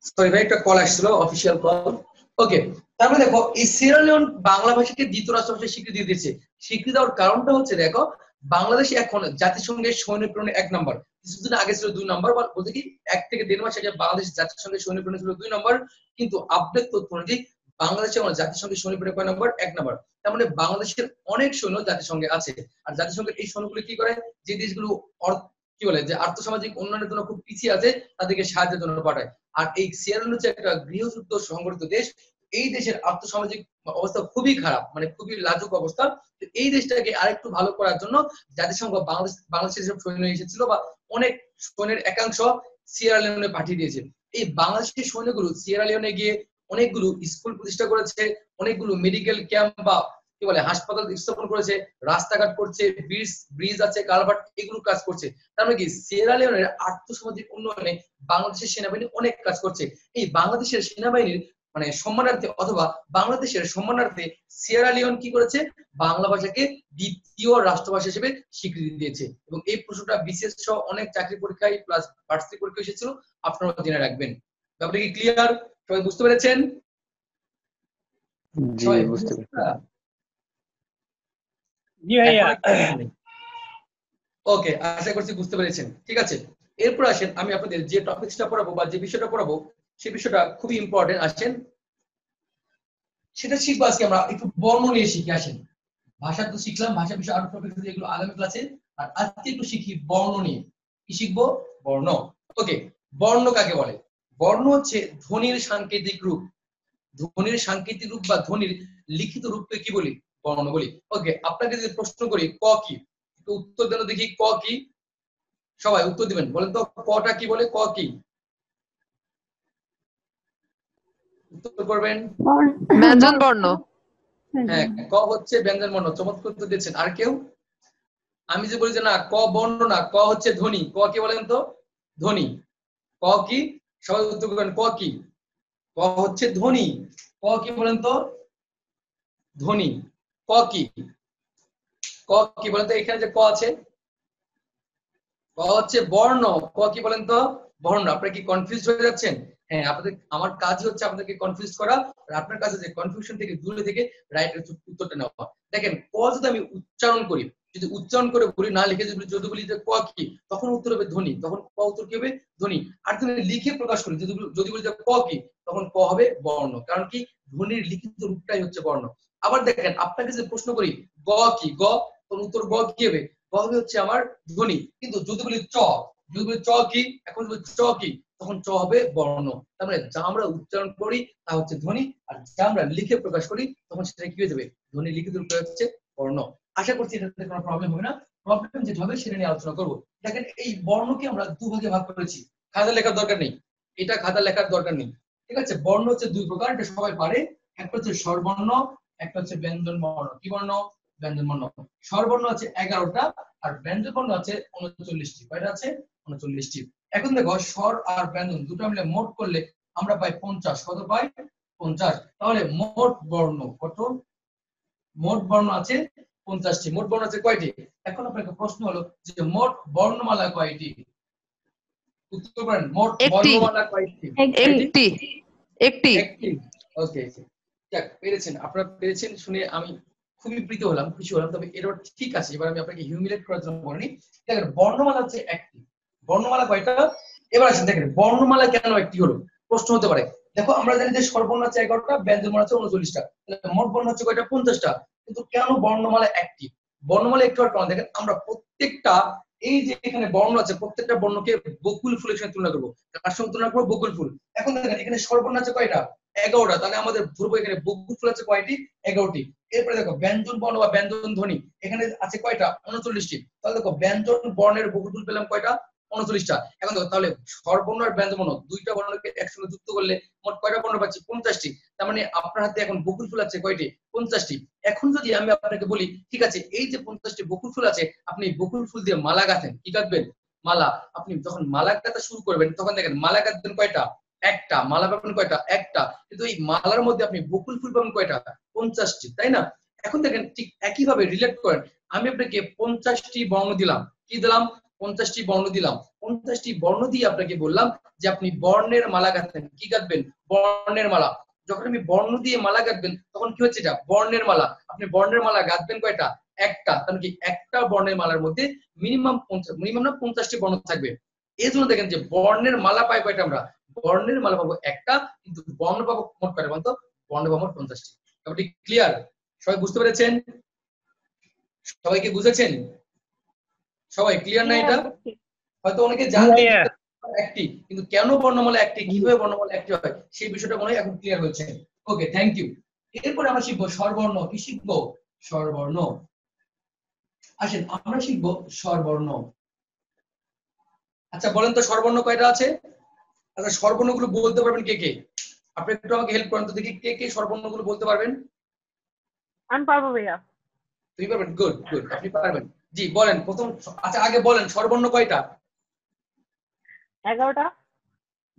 সরি ভাই, একটা কল আসছিল, অফিসিয়াল কল। ওকে, তারপরে দেখো এই সিয়েরা লিওন বাংলা ভাষাকে দ্বিতীয় রাষ্ট্রভাষায় স্বীকৃতি দিয়েছে। স্বীকৃতি দেওয়ার কারণটা হচ্ছে দেখো, বাংলাদেশে এখন জাতিসংঘের সৈন্য প্রেরণে 1 নম্বর, কিছুদিন আগে ছিল 2 নম্বর, বলতে কি 1 থেকে 1.5 মাস আগে বাংলাদেশ জাতিসংঘের সৈন্য প্রেরণে ছিল 2 নম্বর, কিন্তু আপডেট তথ্য অনুযায়ী বাংলাদেশে এখন জাতিসংঘের সৈন্য প্রেরণে কয় নম্বর? 1 নম্বর। তার মানে বাংলাদেশের অনেক সৈন্য জাতিসংঘে আছে। আর জাতিসংঘের এই সৈন্যগুলো কি করে, যে দেশগুলো কি বলে যে আর্থসামাজিক উন্নয়নের জন্য খুব পিছিয়ে আছে তাদেরকে সাহায্যের জন্য পাঠায়। আর এই সিয়েরা লিওন হচ্ছে একটা গৃহযুদ্ধ সংগঠিত দেশ। এই দেশের আর্থসামাজিক অবস্থা খুবই খারাপ, মানে খুবই লাজুক অবস্থা। তো এই দেশটাকে আরেকটু ভালো করার জন্য জাতিসংঘ বাংলাদেশের যেসব সৈন্য এসেছিল বা অনেক সৈন্যের একাংশ সিয়েরা লিওনে পাঠিয়ে দিয়েছে। এই বাংলাদেশের সৈন্যগুলো সিয়েরা লিওনে গিয়ে অনেকগুলো স্কুল প্রতিষ্ঠা করেছে, অনেকগুলো মেডিকেল ক্যাম্প বা কি বলে হাসপাতাল স্থাপন করেছে, রাস্তাঘাট করছে, ব্রিজ আছে, কালভার্ট, এগুলো কাজ করছে। তার মানে কি সিয়েরা লিওনের আর্থসামাজিক উন্নয়নে বাংলাদেশের সেনাবাহিনী অনেক কাজ করছে। এই বাংলাদেশের সেনাবাহিনীর মানে সম্মানার্থে অথবা বাংলাদেশের সম্মানার্থে সিয়েরা লিওন কি করেছে, বাংলা ভাষাকে দ্বিতীয় রাষ্ট্রভাষা হিসেবে স্বীকৃতি দিয়েছে। এবং এই প্রশ্নটা বিশেষ সহ অনেক চাকরি পরীক্ষায় প্লাস ভার্সিটি পরীক্ষা এসেছিল, আপনারা জেনে রাখবেন। ব্যাপারটা কি ক্লিয়ার? সবাই বুঝতে পেরেছেন? জি বুঝতে পেরেছি। জি ভাইয়া। ওকে, আশা করছি বুঝতে পেরেছেন। ঠিক আছে, এরপর আসেন আমি আপনাদের যে টপিকসটা পড়াবো বা যে বিষয়টা পড়াবো সেই বিষয়টা খুবই ইম্পর্টেন্ট। আসেন সেটা শিখবো আজকে আমরা একটু বর্ণ নিয়ে শিখে। আসেন, ভাষা তো শিখলাম, ভাষা বিষয় আরো টপিক আছে এগুলো আগামী ক্লাসে, আর আজকে একটু শিখি বর্ণ নিয়ে। কি শিখবো? বর্ণ। ওকে, বর্ণ কাকে বলে? বর্ণ হচ্ছে ধ্বনির সাংকেতিক রূপ। ধ্বনির সাংকেতিক রূপ বা ধ্বনির লিখিত রূপকে কি বলি? বর্ণ বলি। ওকে, আপনাকে যদি প্রশ্ন করি ক কি, একটু উত্তর দেন দেখি। ক কি? সবাই উত্তর দিবেন, বলেন তো কটা কি বলে? ক কি উত্তর করবেন? ব্যঞ্জন বর্ণ। হ্যাঁ, ক হচ্ছে ব্যঞ্জন বর্ণ। চমৎকার উত্তর দিচ্ছেন। আর কেউ? আমি যে বলি যে না ক বর্ণ না, ক হচ্ছে ধ্বনি। ক কি বলেন তো? ধ্বনি। ক কি? সবাই উত্তর করবেন। ক কি? ক হচ্ছে ধ্বনি। ক কি বলেন তো? ধ্বনি। ক কি? ক কি বলেন তো? এখানে যে ক আছে, ক হচ্ছে বর্ণ। ক কি বলেন তো? বর্ণ। আপনারা কি কনফিউজ হয়ে যাচ্ছেন? হ্যাঁ, আপনাদের আমার কাজ হচ্ছে আপনাদেরকে কনফিউজ করা, আর আপনার কাছে যে কনফিউশন থেকে দূরে থেকে রাইট উত্তরটা নেওয়া। দেখেন, ক যদি আমি উচ্চারণ করি, যদি উচ্চারণ করে বলি, না লিখে যদি বলি যে ক কি, তখন উত্তর হবে ধ্বনি, তখন ক উত্তর কি হবে? ধ্বনি। আর তুমি লিখে প্রকাশ করি, যদি বলি যে ক কি, তখন ক হবে বর্ণ। কারণ কি? ধ্বনির লিখিত রূপটাই হচ্ছে বর্ণ। আবার দেখেন, আপনাকে যদি প্রশ্ন করি গ কি, গ, তখন উত্তর গ কি হবে? গ হচ্ছে আমার ধ্বনি। কিন্তু যদি বলি চ, যদি বলি চ কি, এখন বলি চ কি, তখন চ হবে বর্ণ। তার মানে যা আমরা উচ্চারণ করি তা হচ্ছে ধ্বনি, আর যা আমরা লিখে প্রকাশ করি তখন সেটা কি হয়ে যাবে? ধ্বনি লিখিত রূপে হচ্ছে বর্ণ। আশা করছি এটাতে কোনো প্রবলেম হবে না। প্রবলেম যেটা হবে সেটা নিয়ে আলোচনা করবো। দেখেন, এই বর্ণকে আমরা দুভাগে ভাগ করেছি। খাতা লেখার দরকার নেই, এটা খাতা লেখার দরকার নেই। ঠিক আছে, বর্ণ হচ্ছে 2 প্রকার, এটা সবাই পারে। একটা হচ্ছে স্বরবর্ণ, একটা হচ্ছে ব্যঞ্জন বর্ণ। কি বর্ণ? ব্যঞ্জন বর্ণ। স্বরবর্ণ আছে 11টা, আর ব্যঞ্জন বর্ণ আছে 39টি। কয়টা আছে? 39টি। এখন দেখো, স্বর আর ব্যঞ্জন দুটো মিলে মোট করলে আমরা পাই 50। কত পাই? 50। তাহলে মোট বর্ণ কত? মোট বর্ণ আছে 50টি। মোট বর্ণ আছে কয়টি? এখন আপনাকে প্রশ্ন হলো যে মোট বর্ণমালা কয়টি? উত্তর করেন। মোট বর্ণমালা কয়টি? একটি। একটি। একটি। ওকে, যাক পেরেছেন, আপনারা পেরেছেন শুনে আমি খুবই প্রীত হলাম, খুশি হলাম। তবে এটা ঠিক আছে, এবার আমি আপনাকে হিউমিলেট করার জন্য বলিনি। দেখেন বর্ণমালা হচ্ছে একটি, বর্ণমালা কয়টা? এবার আসেন দেখেন বর্ণমালা কেন একটি হলো, প্রশ্ন হতে পারে। দেখো আমরা জানি যে স্বরবর্ণ আছে 11টা, ব্যঞ্জনবর্ণ আছে 39টা, মোট বর্ণ হচ্ছে কয়টা? 50টা। কিন্তু কেন বর্ণমালা একটি? বর্ণমালা একটু আর কারণ দেখেন আমরা প্রত্যেকটা এই যে এখানে বর্ণ আছে প্রত্যেকটা বর্ণকে বকুল ফুলের সঙ্গে তুলনা করবো। কার সঙ্গে তুলনা করবো? বকুল ফুল। এখন দেখেন এখানে স্বরবর্ণ আছে কয়টা? 11টা। তাহলে আমাদের ধরবো এখানে বকুল ফুল আছে কয়টি? 11টি। এরপরে দেখো ব্যঞ্জন বর্ণ বা ব্যঞ্জন ধ্বনি এখানে আছে কয়টা? 39টি। তাহলে দেখো ব্যঞ্জন বর্ণের বকুল ফুল পেলাম কয়টা? 39টা। এখন দেখো তাহলে স্বরবর্ণ আর ব্যঞ্জন বর্ণ দুইটা বর্ণকে একসঙ্গে যুক্ত করলে মোট কয়টা বর্ণ পাচ্ছি? 50টি। তার মানে আপনার হাতে এখন বকুল ফুল আছে কয়টি? 50টি। এখন যদি আমি আপনাকে বলি ঠিক আছে এই যে 50টি বকুল ফুল আছে, আপনি বকুল ফুল দিয়ে মালা গাঁথেন, কি গাঁথবেন? মালা। আপনি যখন মালা গাঁথা শুরু করবেন তখন দেখেন মালা গাঁথবেন কয়টা? একটা। মালা পাবেন কয়টা? একটা। কিন্তু এই মালার মধ্যে আপনি বকুল ফুল পাবেন কয়টা? 50টি, তাই না? এখন দেখেন ঠিক একইভাবে রিলেট করেন, আমি আপনাকে 50টি বর্ণ দিলাম, কি দিলাম? 50টি বর্ণ দিলাম। 50টি বর্ণ দিয়ে আপনাকে বললাম যে আপনি বর্ণের মালা গাঁথবেন, কি গাঁথবেন? বর্ণের মালা। যখন আপনি বর্ণ দিয়ে মালা গাঁথবেন তখন কি হচ্ছে? এটা বর্ণের মালা। আপনি বর্ণের মালা গাঁথবেন কয়টা? একটা। কারণ কি একটা বর্ণের মালার মধ্যে মিনিমাম না 50টি বর্ণ থাকবে। এই জন্য দেখেন যে বর্ণের মালা পাই কয়টা আমরা? বর্ণের মালা পাবো একটা, কিন্তু বর্ণ পাবো মোট কয়টা বলতো? বর্ণ পাবো মোট 50টি। ব্যাপারটি ক্লিয়ার? সবাই বুঝতে পেরেছেন? সবাই কি বুঝেছেন? সবাই ক্লিয়ার না এটা? হয়তো অনেকে জি জানতো ভাইয়া। একটি, কিন্তু কেন বর্ণমালা একটি, কিভাবে বর্ণমালা একটি হয় সেই বিষয়টা মনে হয় এখন ক্লিয়ার হয়েছে। ওকে, থ্যাংক ইউ। এরপরে আমরা শিখবো স্বরবর্ণ। কি শিখবো? স্বরবর্ণ। আসেন আমরা শিখবো স্বরবর্ণ। আচ্ছা বলেন তো স্বরবর্ণ কয়টা আছে? আচ্ছা স্বরবর্ণগুলো বলতে পারবেন কে কে? আপনি একটু আমাকে হেল্প করেন তো দেখি, কে কে স্বরবর্ণগুলো বলতে পারবেন? আমি পারবো ভাইয়া। তুই পারবেন? গুড গুড, আপনি পারবেন। জি বলেন প্রথম। আচ্ছা আগে বলেন স্বরবর্ণ কয়টা? 11টা।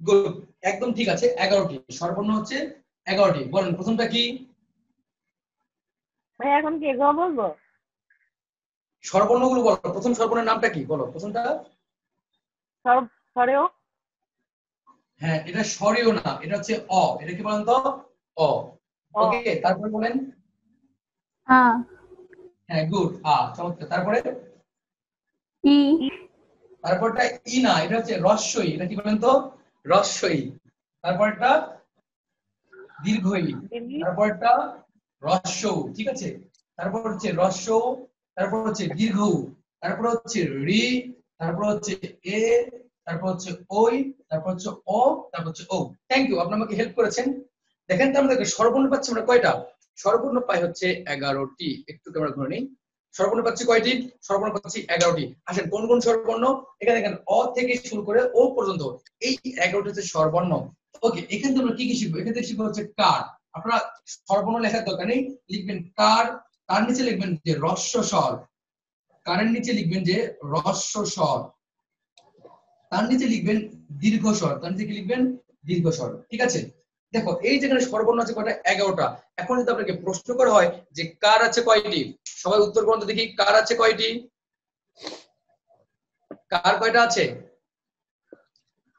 গুড, একদম ঠিক আছে, 11টি। স্বরবর্ণ হচ্ছে 11টি। বলেন প্রথমটা কি? ভাইয়া এখন কি এগুলো বলবো? স্বরবর্ণগুলো বলো, প্রথম স্বরবর্ণের নামটা কি বলো প্রথমটা? সব সরেও। হ্যাঁ এটা স্বরীয় না, এটা হচ্ছে অ। এটা কি বলেন তো? অ। ও। ওকে তারপরে বলেন। হ্যাঁ। হ্যাঁ গুড, চমৎকার। তারপরে? ই। তারপরটা ই না, এটা হচ্ছে রস্যই। এটা কি বলেন তো? রস্যই। তারপরটা দীর্ঘই। দিল্লি। তারপরটা রস্য, ঠিক আছে। তারপর হচ্ছে রস্য, তারপর হচ্ছে দীর্ঘ, তারপর হচ্ছে রি, তারপর হচ্ছে এ, তারপর হচ্ছে ওই, তারপর হচ্ছে অ, তারপর হচ্ছে ও। থ্যাংক ইউ, আপনি আমাকে হেল্প করেছেন। দেখেন তো আমরা স্বরবর্ণ পাচ্ছি আমরা কয়টা? স্বরবর্ণ পাই হচ্ছে 11টি। একটু ক্যামেরা ধরে নিই। স্বরবর্ণ পাচ্ছি কয়টি? স্বরবর্ণ পাচ্ছি 11টি। আসেন কোন কোন স্বরবর্ণ? এখানে দেখেন অ থেকে শুরু করে ও পর্যন্ত এই 11টি হচ্ছে স্বরবর্ণ। ওকে, এখান থেকে আমরা কি কি শিখবো? এখান থেকে শিখবো হচ্ছে কার। আপনারা স্বরবর্ণ লেখার দরকার নেই, লিখবেন কার। তার নিচে লিখবেন যে হ্রস্ব স্বর। কারের নিচে লিখবেন যে হ্রস্ব স্বর। তার নিচে লিখবেন দীর্ঘ স্বর। তার নিচে কি লিখবেন? দীর্ঘ স্বর, ঠিক আছে। দেখো এই যেখানে স্বরবর্ণ আছে কয়টা? 11টা। এখন যদি আপনাকে প্রশ্ন করা হয় যে কার আছে কয়টি, সবাই উত্তর করুন তো দেখি, কার আছে কয়টি? কার কয়টা আছে?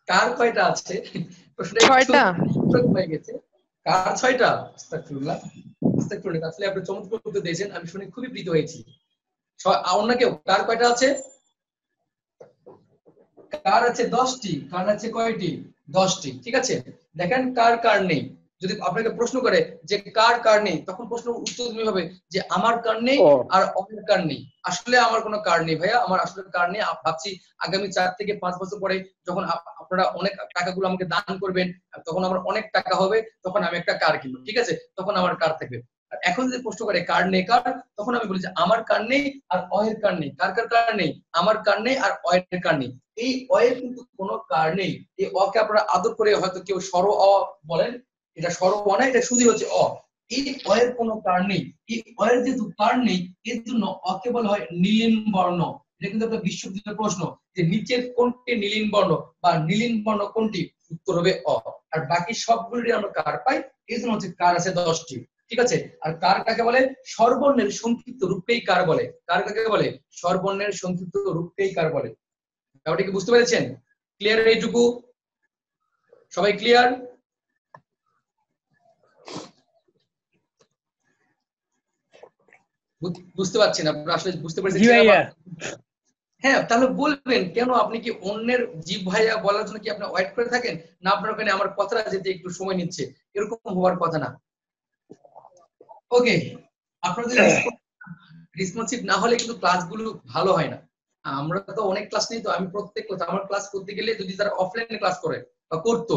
কার কয়টা আছে? প্রশ্নটা একটু 6টা। ছোট হয়ে গেছে। কার 6টা? আস্তাগফিরুল্লাহ, আস্তাগফিরুল্লাহ। আসলে আপনি চমৎকার উত্তর দিয়েছেন, আমি শুনে খুবই প্রীত হয়েছি। অন্য কেউ কার কয়টা আছে? কার আছে 10টি। কার আছে কয়টি? 10টি, ঠিক আছে। দেখেন কার কার নেই। যদি আপনাকে প্রশ্ন করে যে কার কার নেই, তখন প্রশ্ন উত্তর দিতে হবে যে আমার কার নেই ও আর অন্যের কার নেই। আসলে আমার কোনো কার নেই ভাইয়া, আমার আসলে কার নেই। ভাবছি আগামী 4 থেকে 5 বছর পরে যখন আপনারা অনেক টাকাগুলো আমাকে দান করবেন, তখন আমার অনেক টাকা হবে, তখন আমি একটা কার কিনবো, ঠিক আছে, তখন আমার কার থাকবে। আর এখন যদি প্রশ্ন করে কার নেই কার, তখন আমি বলি যে আমার কার নেই আর অয়ের কার নেই। কার কার কার নেই? আমার কার নেই আর অয়ের কার নেই। এই অয়ের কিন্তু কোনো কার নেই। এই অকে আপনারা আদর করে হয়তো কেউ স্বর অ বলেন, এটা স্বর অ না, এটা শুধু হচ্ছে অ। এই অয়ের কোনো কার নেই। এই অয়ের যেহেতু কার নেই, এর জন্য অকে বলা হয় নীলিন বর্ণ। এটা কিন্তু একটা বিশ্ববিদ্যালয়ের প্রশ্ন যে নিচের কোনটি নীলিন বর্ণ বা নীলিন বর্ণ কোনটি? উত্তর হবে অ। আর বাকি সবগুলোরই আমরা কার পাই, এই জন্য হচ্ছে কার আছে 10টি, ঠিক আছে। আর কার কাকে বলে? স্বরবর্ণের সংক্ষিপ্ত রূপকেই কার বলে। কার কাকে বলে? স্বরবর্ণের সংক্ষিপ্ত রূপকেই কার বলে। ব্যাপারটা কি বুঝতে পেরেছেন? ক্লিয়ার এইটুকু? সবাই ক্লিয়ার? বুঝতে পারছেন আপনারা আসলে বুঝতে পেরেছেন জি কিনা ভাইয়া। হ্যাঁ, তাহলে বলবেন কেন আপনি কি অন্যের জীব ভাইয়া বলার জন্য কি আপনি ওয়েট করে থাকেন, না আপনার ওখানে আমার কথাটা যেতে একটু সময় নিচ্ছে, এরকম হওয়ার কথা না। ওকে, আপনাদের রেসপন্সিভ না হলে কিন্তু ক্লাসগুলো ভালো হয় না। আমরা তো অনেক ক্লাস নেই, তো আমি প্রত্যেক ক্লাস আমার ক্লাস করতে গেলে যদি তারা অফলাইনে ক্লাস করে বা করতো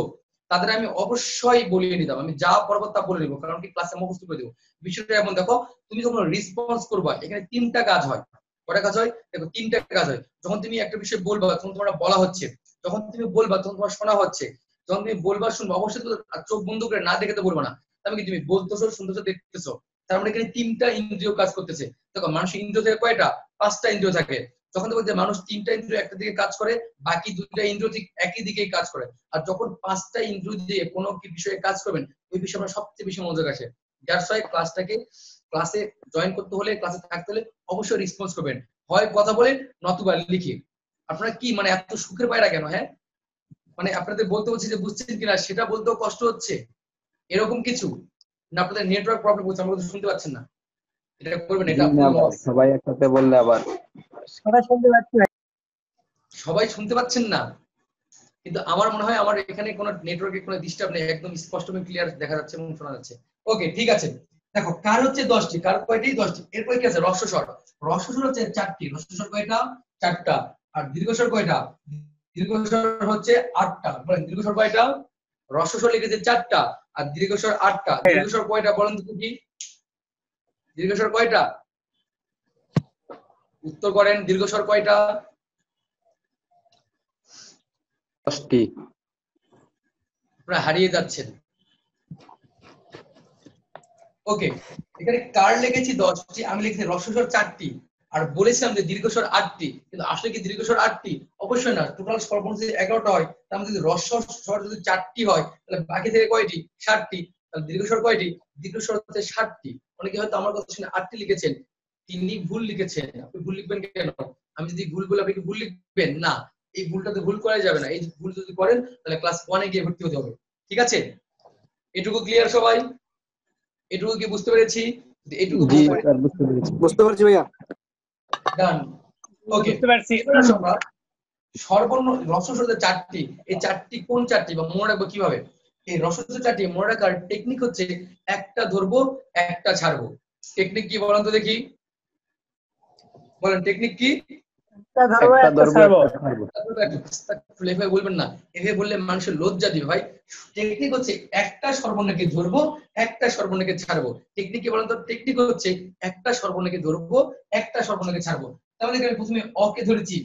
তাদের আমি অবশ্যই বলিয়ে নিতাম, আমি যা পড়াবো তা বলে নিবো, কারণ কি ক্লাসে মুখস্থ করে দেবো। বিষয়টা এমন দেখো, তুমি যখন রেসপন্স করবা এখানে তিনটা কাজ হয়। কটা কাজ হয় দেখো? তিনটা কাজ হয়। যখন তুমি একটা বিষয় বলবা তখন তোমার বলা হচ্ছে, যখন তুমি বলবা তখন তোমার শোনা হচ্ছে, যখন তুমি বলবা শুনবা, অবশ্যই তো চোখ বন্ধ করে না দেখে তো বলবো না, তার মানে কি তুমি বলতেছো, শুনতেছো, দেখতেছো, তার মানে এখানে তিনটা ইন্দ্রিয় কাজ করতেছে। দেখো মানুষের ইন্দ্রিয় থেকে কয়টা? 5টা ইন্দ্রিয় থাকে। যখন দেখো যে মানুষ 3টা ইন্দ্রিয় একটা দিকে কাজ করে, বাকি 2টা ইন্দ্রিয় ঠিক একই দিকেই কাজ করে। আর যখন 5টা ইন্দ্রিয় দিয়ে কোনো কি বিষয়ে কাজ করবেন, ওই বিষয়ে আপনার সবচেয়ে বেশি মনোযোগ আসে। দ্যাটস ওয়াই ক্লাসে জয়েন করতে হলে, ক্লাসে থাকতে হলে অবশ্যই রেসপন্স করবেন, হয় কথা বলেন নতুবা লিখে। আপনারা কি মানে এত সুখের পায়রা কেন? হ্যাঁ, মানে আপনাদের বলতে হচ্ছে যে বুঝছেন কিনা সেটা বলতেও কষ্ট হচ্ছে, এরকম কিছু না? আপনাদের নেটওয়ার্ক প্রবলেম হচ্ছে, আমরা শুনতে পাচ্ছেন না, এটা করবেন, জি এটা না আপনার ভাই, লস। সবাই একসাথে বললে আবার সবাই শুনতে পাচ্ছি ভাই। সবাই শুনতে পাচ্ছেন না, কিন্তু আমার মনে হয় আমার এখানে কোনো নেটওয়ার্কের কোনো ডিস্টার্ব নেই, একদম স্পষ্ট এবং ক্লিয়ার দেখা যাচ্ছে এবং শোনা যাচ্ছে। ওকে, ঠিক আছে। দেখো কার হচ্ছে 10টি, কার কয়টি? 10টি। এরপর কি আছে? রস্বস্বর। রস্বস্বর হচ্ছে 4টি। রস্বস্বর কয়টা? 4টা। আর দীর্ঘস্বর কয়টা? দীর্ঘস্বর হচ্ছে 8টা। বলেন দীর্ঘস্বর কয়টা? রস্বস্বর লিখেছে 4টা আর দীর্ঘস্বর 8টা। দীর্ঘস্বর কয়টা বলেন তো কি? দীর্ঘস্বর কয়টা? উত্তর করেন, দীর্ঘস্বর কয়টা? 10টি। আপনারা হারিয়ে যাচ্ছেন। ওকে, এখানে কার লিখেছি 10টি, আমি লিখেছি রস্বস্বর 4টি, আর বলেছিলাম যে দীর্ঘস্বর 8টি, কিন্তু আসলে কি দীর্ঘস্বর 8টি? অবশ্যই না। টোটাল স্বরবর্ণ যদি 11টা হয়, তার মধ্যে যদি রস্বস্বর যদি 4টি হয়, তাহলে বাকি থেকে কয়টি? 7টি। তাহলে দীর্ঘস্বর কয়টি? দীর্ঘস্বর হচ্ছে 7টি। অনেকে হয়তো আমার কথা শুনে 8টি লিখেছেন, তিনি ভুল লিখেছেন। আপনি ভুল লিখবেন কেন? আমি যদি ভুল বলে আপনি কি ভুল লিখবেন না? এই ভুলটাতে ভুল করা যাবে না। এই ভুল যদি করেন তাহলে ক্লাস 1-এ গিয়ে ভর্তি হতে হবে। ঠিক আছে, এটুকু ক্লিয়ার সবাই? এটুকু কি বুঝতে পেরেছি? এটুকু জি বুঝতে স্যার, বুঝতে পেরেছি। বুঝতে পারছি ভাইয়া। ডান। ওকে, বুঝতে পারছি। সর্বর্ণ রস্বস্বর 4টি, এই 4টি কোন 4টি বা মনে রাখবো কিভাবে? এই রস্বস্বর 4টি মনে রাখার টেকনিক হচ্ছে একটা ধরবো একটা ছাড়বো। টেকনিক কি বলেন তো দেখি? বলেন টেকনিক কি? একটা ধরবো, একটা একটা ধরবো, ছাড়বো। একটা ছাড়বো। এভাবে বলবেন না, এভাবে বললে মানুষের লজ্জা দিবে ভাই। টেকনিক হচ্ছে একটা সর্বর্ণকে ধরবো, একটা সর্বর্ণকে ছাড়বো। টেকনিক কি বলেন তো? টেকনিক হচ্ছে একটা সর্বর্ণকে ধরবো, একটা সর্বর্ণকে ছাড়বো। তাহলে আমি প্রথমে অকে ধরেছি,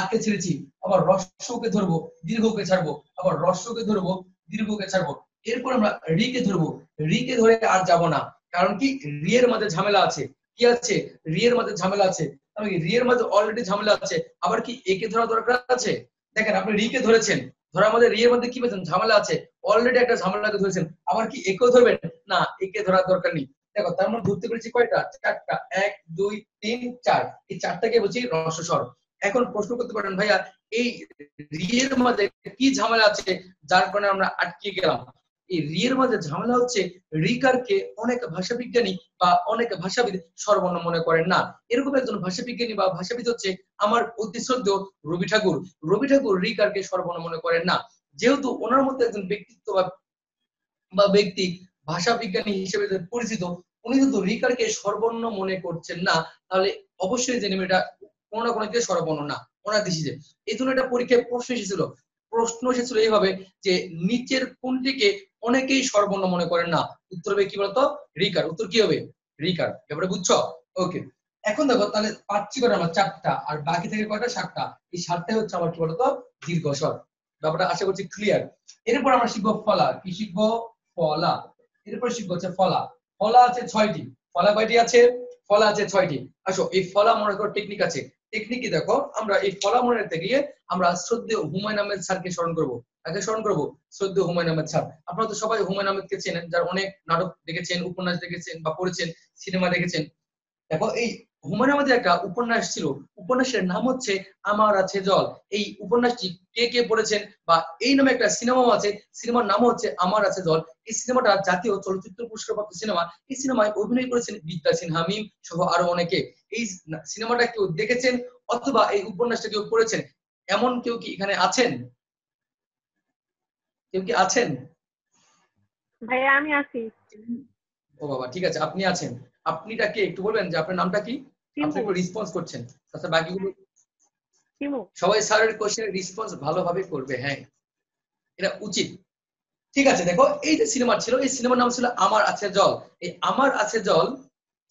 আকে ছেড়েছি, আবার রস্বকে ধরবো, দীর্ঘকে ছাড়বো, আবার রস্বকে ধরবো, দীর্ঘকে ছাড়বো। এরপর আমরা রিকে ধরবো, রিকে ধরে আর যাব না, কারণ কি রি এর মাঝে ঝামেলা আছে। কি আছে? রি এর মাঝে ঝামেলা আছে। আমি রি এর মাঝে অলরেডি ঝামেলা আছে, আবার কি একে ধরা দরকার আছে? দেখেন আপনি রিকে ধরেছেন, ধরার মধ্যে রি এর মধ্যে কি পেয়েছেন? ঝামেলা আছে, অলরেডি একটা ঝামেলাকে ধরেছেন, আবার কি একেও ধরবেন না? একে ধরার দরকার নেই। দেখো তার মানে ধরতে পেরেছি কয়টা? 4টা। 1 2 3 4, এই 4টাকে বলছি রস্বস্বর। এখন প্রশ্ন করতে পারেন ভাইয়া এই রি এর মধ্যে কি ঝামেলা আছে যার কারণে আমরা আটকে গেলাম? এই রি এর মধ্যে ঝামেলা হচ্ছে রিকারকে অনেক ভাষাবিজ্ঞানী বা অনেক ভাষাবিদ সর্বর্ণ মনে করেন না। এরকম একজন ভাষাবিজ্ঞানী বা ভাষাবিদ হচ্ছে আমার অতি শ্রদ্ধেয় রবি ঠাকুর। রবি ঠাকুর রিকারকে সর্বর্ণ মনে করেন না, যেহেতু ওনার মধ্যে একজন ব্যক্তিত্ব বা ব্যক্তি ভাষা বিজ্ঞানী হিসেবে পরিচিত, উনি কিন্তু রিকারকে সর্বর্ণ মনে করছেন না, তাহলে অবশ্যই জেনে এটা কোনো না কোনো দিকে সর্বর্ণ না ওনার দৃষ্টিতে। এই জন্য একটা পরীক্ষায় প্রশ্ন এসেছিল এইভাবে যে নিচের কোনটিকে অনেকেই সর্বর্ণ মনে করেন না? উত্তর হবে কি বলতো? রিকার। উত্তর কি হবে? রিকার। এবারে বুঝছো? ওকে, এখন দেখো তাহলে পাচ্ছি করে আমরা 4টা, আর বাকি থেকে কয়টা? 7টা। এই 7টাই হচ্ছে আমার কি বলতো? দীর্ঘস্বর। ব্যাপারটা আশা করছি ক্লিয়ার। এরপর আমরা শিখবো ফলা। কি শিখবো? ফলা। এরপর শিখবো হচ্ছে ফলা। ফলা আছে 6টি। ফলা কয়টি আছে? ফলা আছে 6টি। আসো এই ফলা মনে করার টেকনিক আছে। টেকনিক কি দেখো, আমরা এই ফলা মনে রাখতে গিয়ে আমরা শ্রদ্ধেয় হুমায়ুন আহমেদ স্যারকে স্মরণ করবো। তাকে স্মরণ করবো, শ্রদ্ধেয় হুমায়ুন আহমেদ স্যার। আপনারা তো সবাই হুমায়ুন আহমেদকে চেনেন, যার অনেক নাটক দেখেছেন, উপন্যাস দেখেছেন বা পড়েছেন, সিনেমা দেখেছেন। দেখো এই হুমায়ুন আহমেদের একটা উপন্যাস ছিল, উপন্যাসের নাম হচ্ছে আমার আছে জল। এই উপন্যাসটি কে কে পড়েছেন, বা এই নামে একটা সিনেমাও আছে, সিনেমার নাম হচ্ছে আমার আছে জল। এই সিনেমাটা জাতীয় চলচ্চিত্র পুরস্কারপ্রাপ্ত সিনেমা। এই সিনেমায় অভিনয় করেছেন বিদ্যা সিনহা মিম সহ আরো অনেকে। এই সিনেমাটা কেউ দেখেছেন অথবা এই উপন্যাসটা কেউ পড়েছেন, এমন কেউ কি এখানে আছেন? কেউ কি আছেন? ভাইয়া আমি আছি। ও বাবা, ঠিক আছে, আপনি আছেন। আপনিটা কে একটু বলবেন যে আপনার নামটা কি? আপনি শিমু। একটু রেসপন্স করছেন, তাছাড়া বাকিগুলো শিমু। সবাই স্যারের কোশ্চেনের রেসপন্স ভালোভাবে করবে, হ্যাঁ এটা উচিত। ঠিক আছে, দেখো এই যে সিনেমা ছিল, এই সিনেমার নাম ছিল আমার আছে জল। এই আমার আছে জল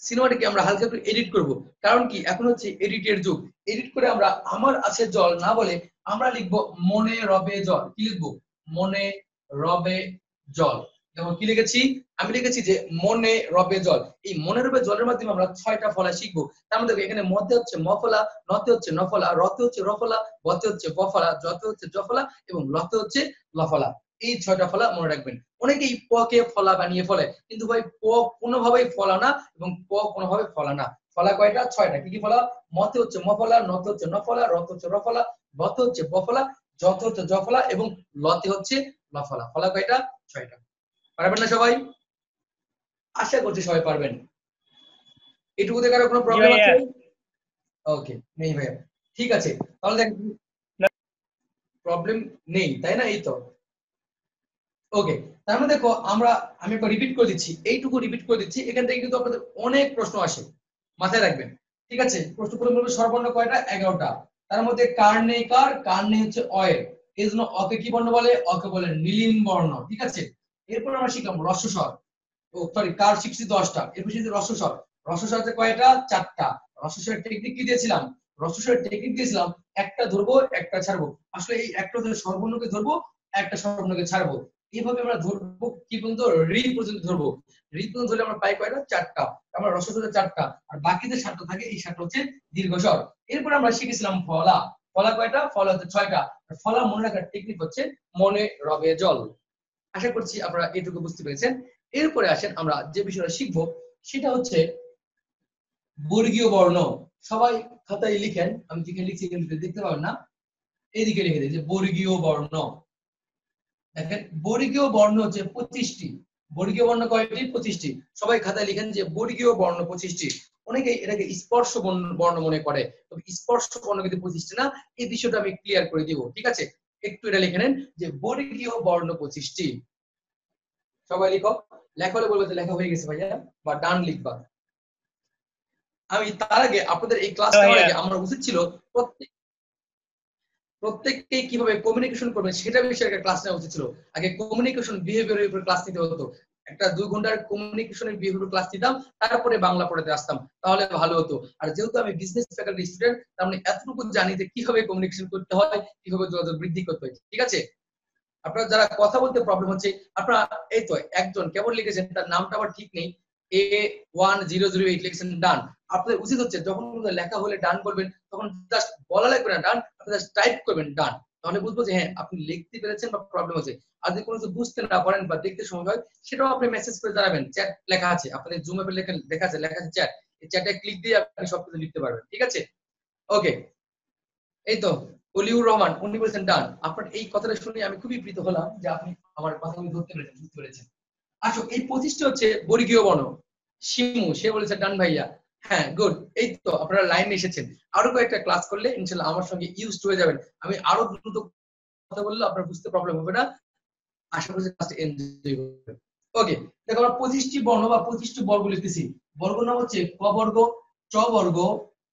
সিনেমাটাকে আমরা হালকা একটু এডিট করব, কারণ কি এখন হচ্ছে এডিটের যুগ। এডিট করে আমরা আমার আছে জল না বলে আমরা লিখবো মনে রবে জল। কি লিখবো? মনে রবে জল। যেমন কি লিখেছি? আমি লিখেছি যে মনে রবে জল। এই মনে রবে জলের মাধ্যমে আমরা 6টা ফলা শিখবো। তার মধ্যে এখানে মতে হচ্ছে মফলা, নতে হচ্ছে নফলা, রতে হচ্ছে রফলা, বতে হচ্ছে বফলা, জতে হচ্ছে জফলা এবং লতে হচ্ছে লফলা। এই 6টা ফলা মনে রাখবেন। অনেকেই প কে ফলা বানিয়ে ফলে, কিন্তু ভাই প কোনোভাবেই ফলা না এবং প কোনোভাবে ফলা না। ফলা কয়টা? 6টা। কি কি ফলা? মতে হচ্ছে মফলা, নতে হচ্ছে নফলা, রতে হচ্ছে রফলা, বতে হচ্ছে বফলা, জতে হচ্ছে জফলা এবং লতে হচ্ছে লফলা। ফলা কয়টা? 6টা। পারবেন না সবাই? আশা করছি সবাই পারবেন। এটুকুতে কারো কোনো প্রবলেম আছে? ওকে, নেই ভাইয়া, ঠিক আছে। তাহলে দেখ, প্রবলেম নেই তাই না? এই তো ওকে। তার মানে দেখো আমি একবার রিপিট করে দিচ্ছি, এইটুকু রিপিট করে দিচ্ছি, এখান থেকে কিন্তু আপনাদের অনেক প্রশ্ন আসে, মাথায় রাখবেন। ঠিক আছে, প্রশ্নগুলো বলবো স্বরবর্ণ কয়টা? 11টা। তার মধ্যে কার নেই, কার নেই হচ্ছে অয়ের। এই জন্য অকে কি বর্ণ বলে? অকে বলে নীলিম বর্ণ। ঠিক আছে, এরপর আমরা শিখলাম রস্বস্বর। ও সরি, কার শিখছি 10টা। এরপর শিখছি রস্বস্বর। রস্বস্বর হচ্ছে কয়টা? 4টা। রস্বস্বরের টেকনিক কি দিয়েছিলাম? রস্বস্বরের টেকনিক দিয়েছিলাম একটা ধরবো একটা ছাড়বো। আসলে এই একটা স্বরবর্ণকে ধরবো, একটা স্বরবর্ণকে ছাড়বো। এইভাবে আমরা ধরবো কি পর্যন্ত? রি পর্যন্ত ধরবো। রি পর্যন্ত ধরলে আমরা পাই কয়টা? 4টা। আমরা রস্বস্বরের 4টা, আর বাকি যে 7টা থাকে এই 7টা হচ্ছে দীর্ঘস্বর। এরপর আমরা শিখেছিলাম ফলা। ফলা কয়টা? ফলা হচ্ছে 6টা। ফলা মনে রাখার টেকনিক হচ্ছে মনে রবে জল। আশা করছি আপনারা এটুকু বুঝতে পেরেছেন। এরপরে আসেন আমরা যে বিষয়টা শিখবো, সেটা হচ্ছে বর্গীয় বর্ণ। সবাই খাতায় লিখেন, আমি যেখানে লিখছি কিন্তু দেখতে পাবেন না, এইদিকে লিখে দিই যে বর্গীয় বর্ণ। দেখেন বর্গীয় বর্ণ হচ্ছে 25টি। বর্গীয় বর্ণ কয়টি? 25টি। সবাই খাতায় লিখেন যে বর্গীয় বর্ণ 25টি। অনেকে এটাকে স্পর্শ বর্ণ মনে করে, তবে স্পর্শ বর্ণ কিন্তু 25টি না। এই বিষয়টা আমি ক্লিয়ার করে দিব, ঠিক আছে? একটু এটা লিখে নেন যে বর্গীয় বর্ণ 25টি। সবাই লিখো। লেখা হলে বলবে যে লেখা হয়ে গেছে ভাইয়া, বা ডান লিখবা। আমি তার আগে আপনাদের এই ক্লাস নেওয়ার আগে আমার উচিত ছিল প্রত্যেককে কিভাবে কমিউনিকেশন করবেন সেটা বিষয়ে একটা ক্লাস নেওয়া উচিত ছিল। আগে কমিউনিকেশন বিহেভিয়ারের উপর ক্লাস নিতে হতো। একটা 2 ঘন্টার কমিউনিকেশনের বিহেভিয়ার ক্লাস নিতাম, তারপরে বাংলা পড়াতে আসতাম, তাহলে ভালো হতো। আর যেহেতু আমি বিজনেস ফ্যাকাল্টি স্টুডেন্ট, তার মানে এতটুকু জানি যে কিভাবে কমিউনিকেশন করতে হয়, কিভাবে যোগাযোগ বৃদ্ধি করতে হয়। ঠিক আছে, আপনারা যারা কথা বলতে প্রবলেম হচ্ছে, আপনারা এই তো একজন কেবল লিখেছেন, তার নামটা আবার ঠিক নেই, A1008 লিখেছেন ডান। আপনাদের উচিত হচ্ছে যখন লেখা হলে ডান বলবেন, তখন জাস্ট বলা লাগবে না ডান, আপনি জাস্ট টাইপ করবেন ডান। তাহলে বুঝবো যে হ্যাঁ আপনি লিখতে পেরেছেন বা প্রবলেম হচ্ছে। আর যদি কোনো কিছু বুঝতে না পারেন বা দেখতে সময় হয়, সেটাও আপনি মেসেজ করে জানাবেন। চ্যাট লেখা আছে, আপনাদের জুম অ্যাপে লেখা আছে চ্যাট। এই চ্যাটে ক্লিক দিয়ে আপনি সবকিছু লিখতে পারবেন। ঠিক আছে, ওকে। এই তো অলিউর রহমান উনি বলেছেন ডান। আপনার এই কথাটা শুনে আমি খুবই প্রীত হলাম যে আপনি আমার কথাগুলো ধরতে পেরেছেন, বুঝতে পেরেছেন। আসো, এই 25টি হচ্ছে বর্গীয় বর্ণ। শিমু সে বলেছে ডান ভাইয়া। হ্যাঁ গুড, এই তো আপনারা লাইনে এসেছেন। আরো কয়েকটা ক্লাস করলে ইনশাআল্লাহ আমার সঙ্গে ইউজড হয়ে যাবেন। আমি আরো দ্রুত কথা বললে আপনার বুঝতে প্রবলেম হবে না। আশা করছি ক্লাসটা এনজয় করবেন। ওকে, দেখো আমরা 25টি বর্ণ বা 25টি বর্গ লিখতেছি। বর্গ নাম হচ্ছে ক বর্গ, চ বর্গ,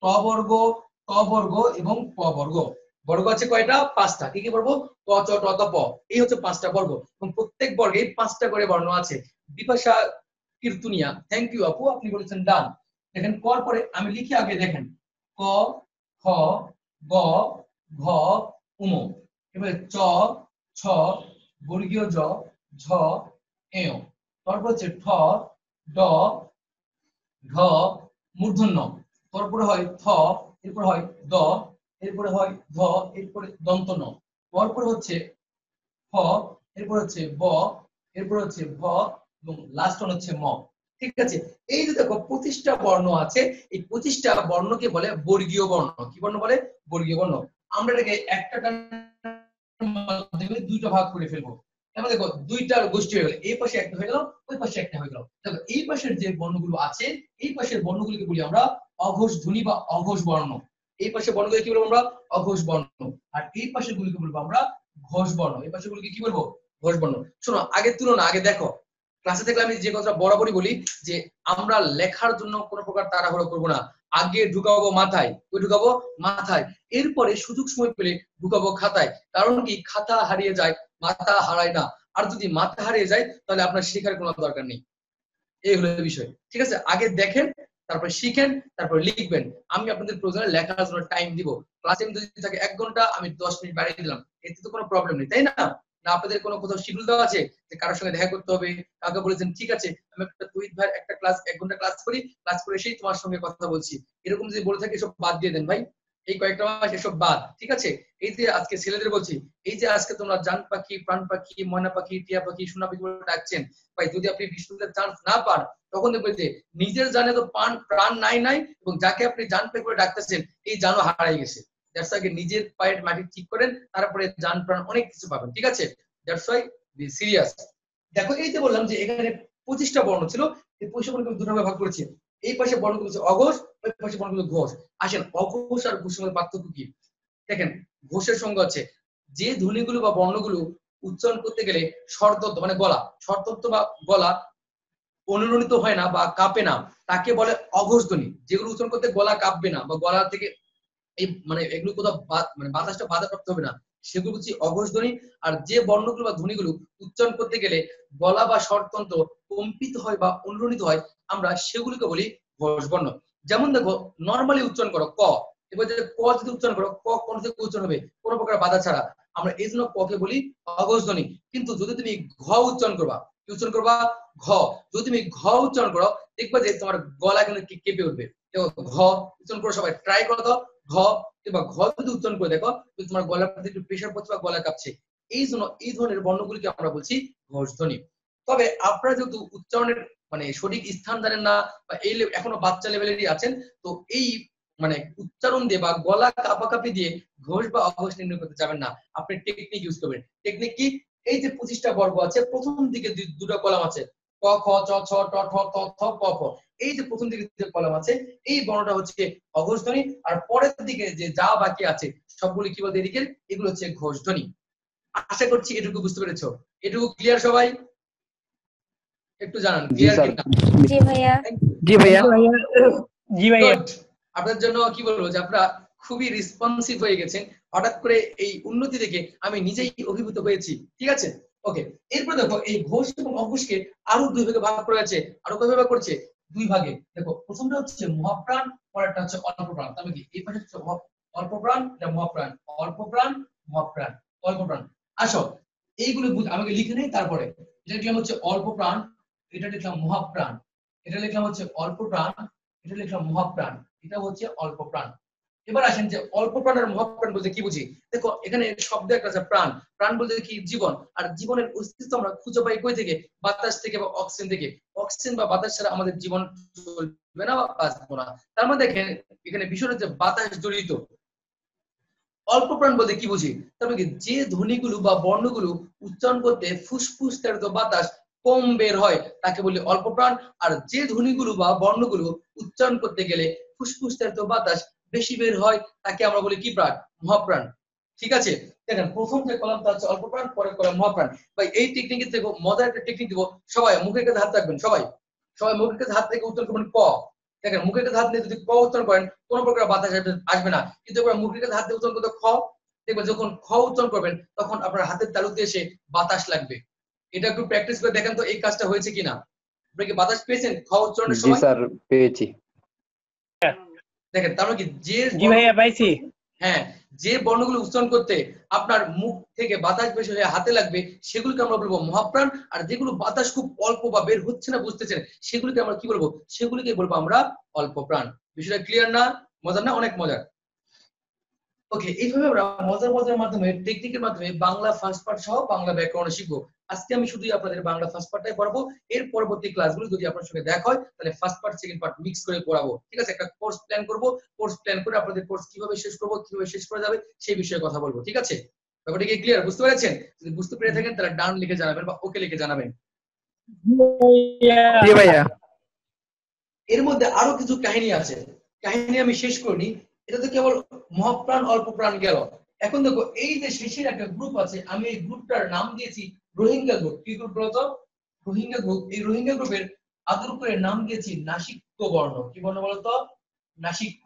ট বর্গ, ট বর্গ এবং প বর্গ। বর্গ আছে কয়টা? 5টা। কি কি বর্গ? ক, চ, ট, ত, প। এই হচ্ছে 5টা বর্গ এবং প্রত্যেক বর্গে 5টা করে বর্ণ আছে। বিপাশা কীর্তনিয়া, থ্যাংক ইউ আপু, আপনি বলেছেন ডান। দেখেন কর পরে আমি লিখি আগে, দেখেন ক, খ, গ, ঘ, উম। এবারে চ, ছ, বর্গীয় জ, ঝ, এও। তারপর হচ্ছে ঠ, ড, ঢ, মূর্ধন্য। তারপরে হয় থ, এরপর হয় দ, এরপরে হয় ধ, এরপরে দন্ত ন। তারপরে হচ্ছে ফ, এরপর হচ্ছে ব, এরপর হচ্ছে ভ এবং লাস্ট ওয়ান হচ্ছে ম। ঠিক আছে, এই যে দেখো 25টা বর্ণ আছে, এই 25টা বর্ণকে বলে বর্গীয় বর্ণ। কি বর্ণ বলে? বর্গীয় বর্ণ। আমরা এটাকে একটা মাধ্যমে দুইটা ভাগ করে ফেলবো। তাহলে দেখো দুইটা গোষ্ঠী হয়ে গেল, এই পাশে একটা হয়ে গেল, ওই পাশে একটা হয়ে গেল। দেখো এই পাশের যে বর্ণগুলো আছে, এই পাশের বর্ণগুলোকে বলি আমরা অঘোষ ধ্বনি বা অঘোষ বর্ণ। এই পাশের বর্ণগুলো কি বলবো আমরা? অঘোষ বর্ণ। আর এই পাশের গুলিকে বলবো আমরা ঘোষ বর্ণ। এই পাশের গুলিকে কি বলবো? ঘোষ বর্ণ। শোনো, আগে তুলনা, আগে দেখো, ক্লাসে থেকে আমি যে কথা বরাবরই বলি যে আমরা লেখার জন্য কোনো প্রকার তাড়াহুড়ো করবো না। আগে ঢুকাবো মাথায়, ওই ঢুকাবো মাথায়, এরপরে সুযোগ সময় পেলে ঢুকাবো খাতায়। কারণ কি, খাতা হারিয়ে যায়, মাথা হারায় না। আর যদি মাথা হারিয়ে যায় তাহলে আপনার শেখার কোনো দরকার নেই। এই হলো বিষয়। ঠিক আছে, আগে দেখেন, তারপরে শিখেন, তারপরে লিখবেন। আমি আপনাদের প্রয়োজনে লেখার জন্য টাইম দিব। ক্লাস টাইম যদি থাকে 1 ঘন্টা, আমি 10 মিনিট বাড়িয়ে দিলাম, এতে তো কোনো প্রবলেম নেই, তাই না? না আপনাদের কোনো কোথাও শিডিউল দেওয়া আছে যে কারোর সঙ্গে দেখা করতে হবে? কাউকে বলেছেন ঠিক আছে আমি একটা তৌহিদ ভাইয়ের একটা ক্লাস 1 ঘন্টা ক্লাস করি, ক্লাস করে এসেই তোমার সঙ্গে কথা বলছি, এরকম যদি বলে থাকে সব বাদ দিয়ে দেন ভাই। এই কয়েকটা মাস এসব বাদ। ঠিক আছে, এই যে আজকে ছেলেদের বলছি, এই যে আজকে তোমরা জান পাখি, প্রাণ পাখি, ময়না পাখি, টিয়া পাখি, সোনা পাখি বলে ডাকছেন, ভাই যদি আপনি বিশ্ববিদ্যালয়ের চান্স না পান তখন দেখবেন যে নিজের জানে তো প্রাণ নাই এবং যাকে আপনি জান পাখি বলে ডাকতেছেন এই জানও হারাই গেছে। দ্যাটস ওয়াই নিজের পায়ের মাটি ঠিক করেন, তারপরে জান প্রাণ অনেক কিছু পাবেন। ঠিক আছে, দ্যাটস ওয়াই বি সিরিয়াস। দেখো এই যে বললাম যে এখানে 25টা বর্ণ ছিল, এই 25টা বর্ণকে দুটো ভাগে ভাগ করেছি। এই পাশে বর্ণগুলো হচ্ছে অঘোষ, ওই পাশে বর্ণগুলো ঘোষ। আসেন অঘোষ আর ঘোষের মধ্যে পার্থক্য কি? দেখেন, ঘোষের সঙ্গে হচ্ছে যে ধ্বনিগুলো বা বর্ণগুলো উচ্চারণ করতে গেলে স্বরতত্ত্ব মানে গলা, স্বরতত্ত্ব বা গলা অনুরণিত হয় না বা কাঁপে না, তাকে বলে অঘোষ ধ্বনি। যেগুলো উচ্চারণ করতে গলা কাঁপবে না বা গলা থেকে এই মানে এগুলো কোথাও মানে বাতাসটা বাধাপ্রাপ্ত হবে না, সেগুলো হচ্ছে অঘোষ ধ্বনি। আর যে বর্ণগুলো বা ধ্বনিগুলো উচ্চারণ করতে গেলে গলা বা স্বরতন্ত্র কম্পিত হয় বা অনুরণিত হয়, আমরা সেগুলিকে বলি ঘোষ বর্ণ। যেমন দেখো, নর্মালি উচ্চারণ করো ক, এবার যদি ক যদি উচ্চারণ করো, ক কোন থেকে উচ্চারণ হবে? কোনো প্রকার বাধা ছাড়া। আমরা এই জন্য ককে বলি অঘোষ ধ্বনি। কিন্তু যদি তুমি ঘ উচ্চারণ করবা, কি উচ্চারণ করবা? ঘ। যদি তুমি ঘ উচ্চারণ করো, দেখবা যে তোমার গলা কিন্তু কেঁপে উঠবে। ঘ উচ্চারণ করো, সবাই ট্রাই করো তো। ঘ কিংবা ঘ যদি উচ্চারণ করে দেখো, তোমার গলার মধ্যে একটু প্রেশার পড়ছে বা গলা কাঁপছে। এই জন্য এই ধরনের বর্ণগুলিকে আমরা বলছি ঘোষ ধ্বনি। তবে আপনারা যেহেতু উচ্চারণের মানে সঠিক স্থান জানেন না বা এই এখনো বাচ্চা লেভেলেরই আছেন, তো এই মানে উচ্চারণ দিয়ে বা গলা কাঁপাকাঁপি দিয়ে ঘোষ বা অঘোষ নির্ণয় করতে যাবেন না। আপনি টেকনিক ইউজ করবেন। টেকনিক কি? এই যে 25টা বর্গ আছে, প্রথম দিকে দুটো কলাম আছে, ক খ চ ছ ট ঠ ত থ প ফ। এই যে প্রথম দিকে যে কলাম আছে, এই বর্ণটা হচ্ছে অঘোষ ধ্বনি। আর পরের দিকে যে যা বাকি আছে সবগুলি কি বলতে এদিকে, এগুলো হচ্ছে ঘোষ ধ্বনি। আশা করছি এটুকু বুঝতে পেরেছো। এটুকু ক্লিয়ার সবাই? একটু জানান জি ক্লিয়ার স্যার। কিনা। জি ভাইয়া। জি ভাইয়া। জি ভাইয়া। Good. আপনাদের জন্য কি বলবো যে আপনারা খুবই রেসপন্সিভ হয়ে গেছেন। হঠাৎ করে এই উন্নতি দেখে আমি নিজেই অভিভূত হয়েছি। ঠিক আছে, ওকে। এরপর দেখো এই ঘোষ এবং অঘোষকে আরো দুই ভাগে ভাগ করা আছে। আরো কয় ভাগ করছে? দুই ভাগে। দেখো প্রথমটা হচ্ছে মহাপ্রাণ, পরেরটা হচ্ছে অল্প প্রাণ। তাহলে কি এই পাশে হচ্ছে অল্প প্রাণ, এটা মহাপ্রাণ, অল্প প্রাণ, মহাপ্রাণ, অল্প প্রাণ। আসো এইগুলো আমাকে লিখে নেই। তারপরে এটা লিখলাম হচ্ছে অল্প প্রাণ, এটা লিখলাম মহাপ্রাণ, এটা লিখলাম হচ্ছে অল্প প্রাণ, এটা লিখলাম মহাপ্রাণ, এটা হচ্ছে অল্প প্রাণ। এবার আসেন যে অল্প প্রাণ আর মহাপ্রাণ বলতে কি বুঝি। দেখো এখানে শব্দ একটা আছে প্রাণ। প্রাণ বলতে কি? জীবন। আর জীবনের অস্তিত্ব আমরা খুঁজে পাই কই থেকে? বাতাস থেকে বা অক্সিজেন থেকে। অক্সিজেন বা বাতাস ছাড়া আমাদের জীবন চলবে না বা বাঁচবো না। তার মধ্যে এখানে বিষয়টা হচ্ছে বাতাস জড়িত। অল্প প্রাণ বলতে কি বুঝি? তবে কি যে ধ্বনিগুলো বা বর্ণগুলো উচ্চারণ করতে ফুসফুস তাড়িত বাতাস কম বের হয় তাকে বলি অল্প প্রাণ। আর যে ধ্বনিগুলো বা বর্ণগুলো উচ্চারণ করতে গেলে ফুসফুস তাড়িত বাতাস বেশি বের হয় তাকে আমরা বলি কি প্রাণ? মহাপ্রাণ। ঠিক আছে, দেখেন প্রথম যে কলামটা হচ্ছে অল্প প্রাণ, পরের কলাম মহাপ্রাণ। ভাই এই টেকনিকে দেখো মজার একটা টেকনিক দিব। সবাই মুখের কাছে হাত রাখবেন, সবাই সবাই মুখের কাছে হাত রেখে উত্তর করবেন ক। দেখেন মুখের কাছে হাত নিয়ে যদি ক উচ্চারণ করেন কোনো প্রকার বাতাস আসবে না, কিন্তু এবার মুখের কাছে হাত দিয়ে উচ্চারণ করতে খ, দেখবেন যখন খ উচ্চারণ করবেন তখন আপনার হাতের তালুতে এসে বাতাস লাগবে। এটা একটু প্র্যাকটিস করে দেখেন তো এই কাজটা হয়েছে কিনা। আপনি কি বাতাস পেয়েছেন খ উচ্চারণের জি সময়? স্যার, পেয়েছি। দেখেন তার মানে কি যে জি ভাইয়া পাইছি। হ্যাঁ, যে বর্ণগুলো উচ্চারণ করতে আপনার মুখ থেকে বাতাস বেশি হয়ে হাতে লাগবে সেগুলোকে আমরা বলবো মহাপ্রাণ। আর যেগুলো বাতাস খুব অল্প বা বের হচ্ছে না বুঝতেছেন, সেগুলিকে আমরা কি বলবো? সেগুলিকে বলবো আমরা অল্প প্রাণ। বিষয়টা ক্লিয়ার না? মজার না? অনেক মজার। ওকে, এইভাবে আমরা মজার মাধ্যমে টেকনিকের মাধ্যমে বাংলা ফার্স্ট পার্ট সহ বাংলা ব্যাকরণ শিখবো। আজকে আমি শুধু আপনাদের বাংলা ফার্স্ট পার্টটাই পড়াবো। এর পরবর্তী ক্লাসগুলো যদি আপনার সঙ্গে দেখা হয় তাহলে first part second part mix করে পড়াবো, ঠিক আছে? একটা কোর্স প্ল্যান করব, কোর্স প্ল্যান করে আপনাদের কোর্স কিভাবে শেষ করব, কিভাবে শেষ করা যাবে সেই বিষয়ে কথা বলবো, ঠিক আছে? ব্যাপারটা কি ক্লিয়ার, বুঝতে পেরেছেন? যদি বুঝতে পেরে থাকেন তাহলে ডান লিখে জানাবেন বা ওকে লিখে জানাবেন। জি ভাইয়া। এর মধ্যে আরো কিছু কাহিনী আছে, কাহিনী আমি শেষ করিনি। এটা তো কেবল মহাপ্রাণ অল্প প্রাণ গেল। এখন দেখো এই যে শেষের একটা গ্রুপ আছে, আমি এই গ্রুপটার নাম দিয়েছি রোহিঙ্গা গ্রুপ। কি গ্রুপ বলতো? রোহিঙ্গা গ্রুপ। এই রোহিঙ্গা গ্রুপের আদর করে নাম দিয়েছি নাসিক্য বর্ণ। কি বর্ণ বলতো? নাসিক্য।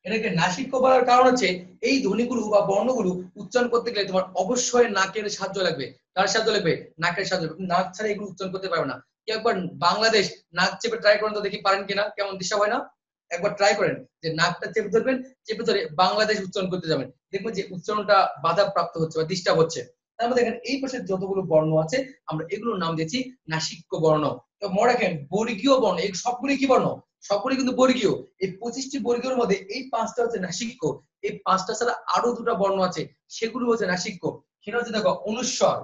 এটাকে নাসিক্য বলার কারণ হচ্ছে এই ধ্বনিগুলো বা বর্ণগুলো উচ্চারণ করতে গেলে তোমার অবশ্যই নাকের সাহায্য লাগবে। কার সাহায্য লাগবে? নাকের সাহায্য লাগবে। নাক ছাড়া এগুলো উচ্চারণ করতে পারবে না। কি একবার বাংলাদেশ নাক চেপে ট্রাই করেন তো দেখি পারেন কিনা, কেমন দিশা হয় না? একবার ট্রাই করেন যে নাকটা চেপে ধরবেন, চেপে ধরে বাংলাদেশ উচ্চারণ করতে যাবেন, দেখবেন যে উচ্চারণটা বাধা প্রাপ্ত হচ্ছে বা ডিস্টার্ব হচ্ছে। তার মধ্যে দেখেন এই পাশে যতগুলো বর্ণ আছে আমরা এগুলোর নাম দিয়েছি নাসিক্য বর্ণ। তো মনে রাখেন বর্গীয় বর্ণ, এই সবগুলি কি বর্ণ? সবগুলি কিন্তু বর্গীয়। এই 25টি বর্গীয়র মধ্যে এই 5টা হচ্ছে নাসিক্য। এই 5টা ছাড়া আরো 2টা বর্ণ আছে, সেগুলো হচ্ছে নাসিক্য। সেটা হচ্ছে দেখো অনুস্বর,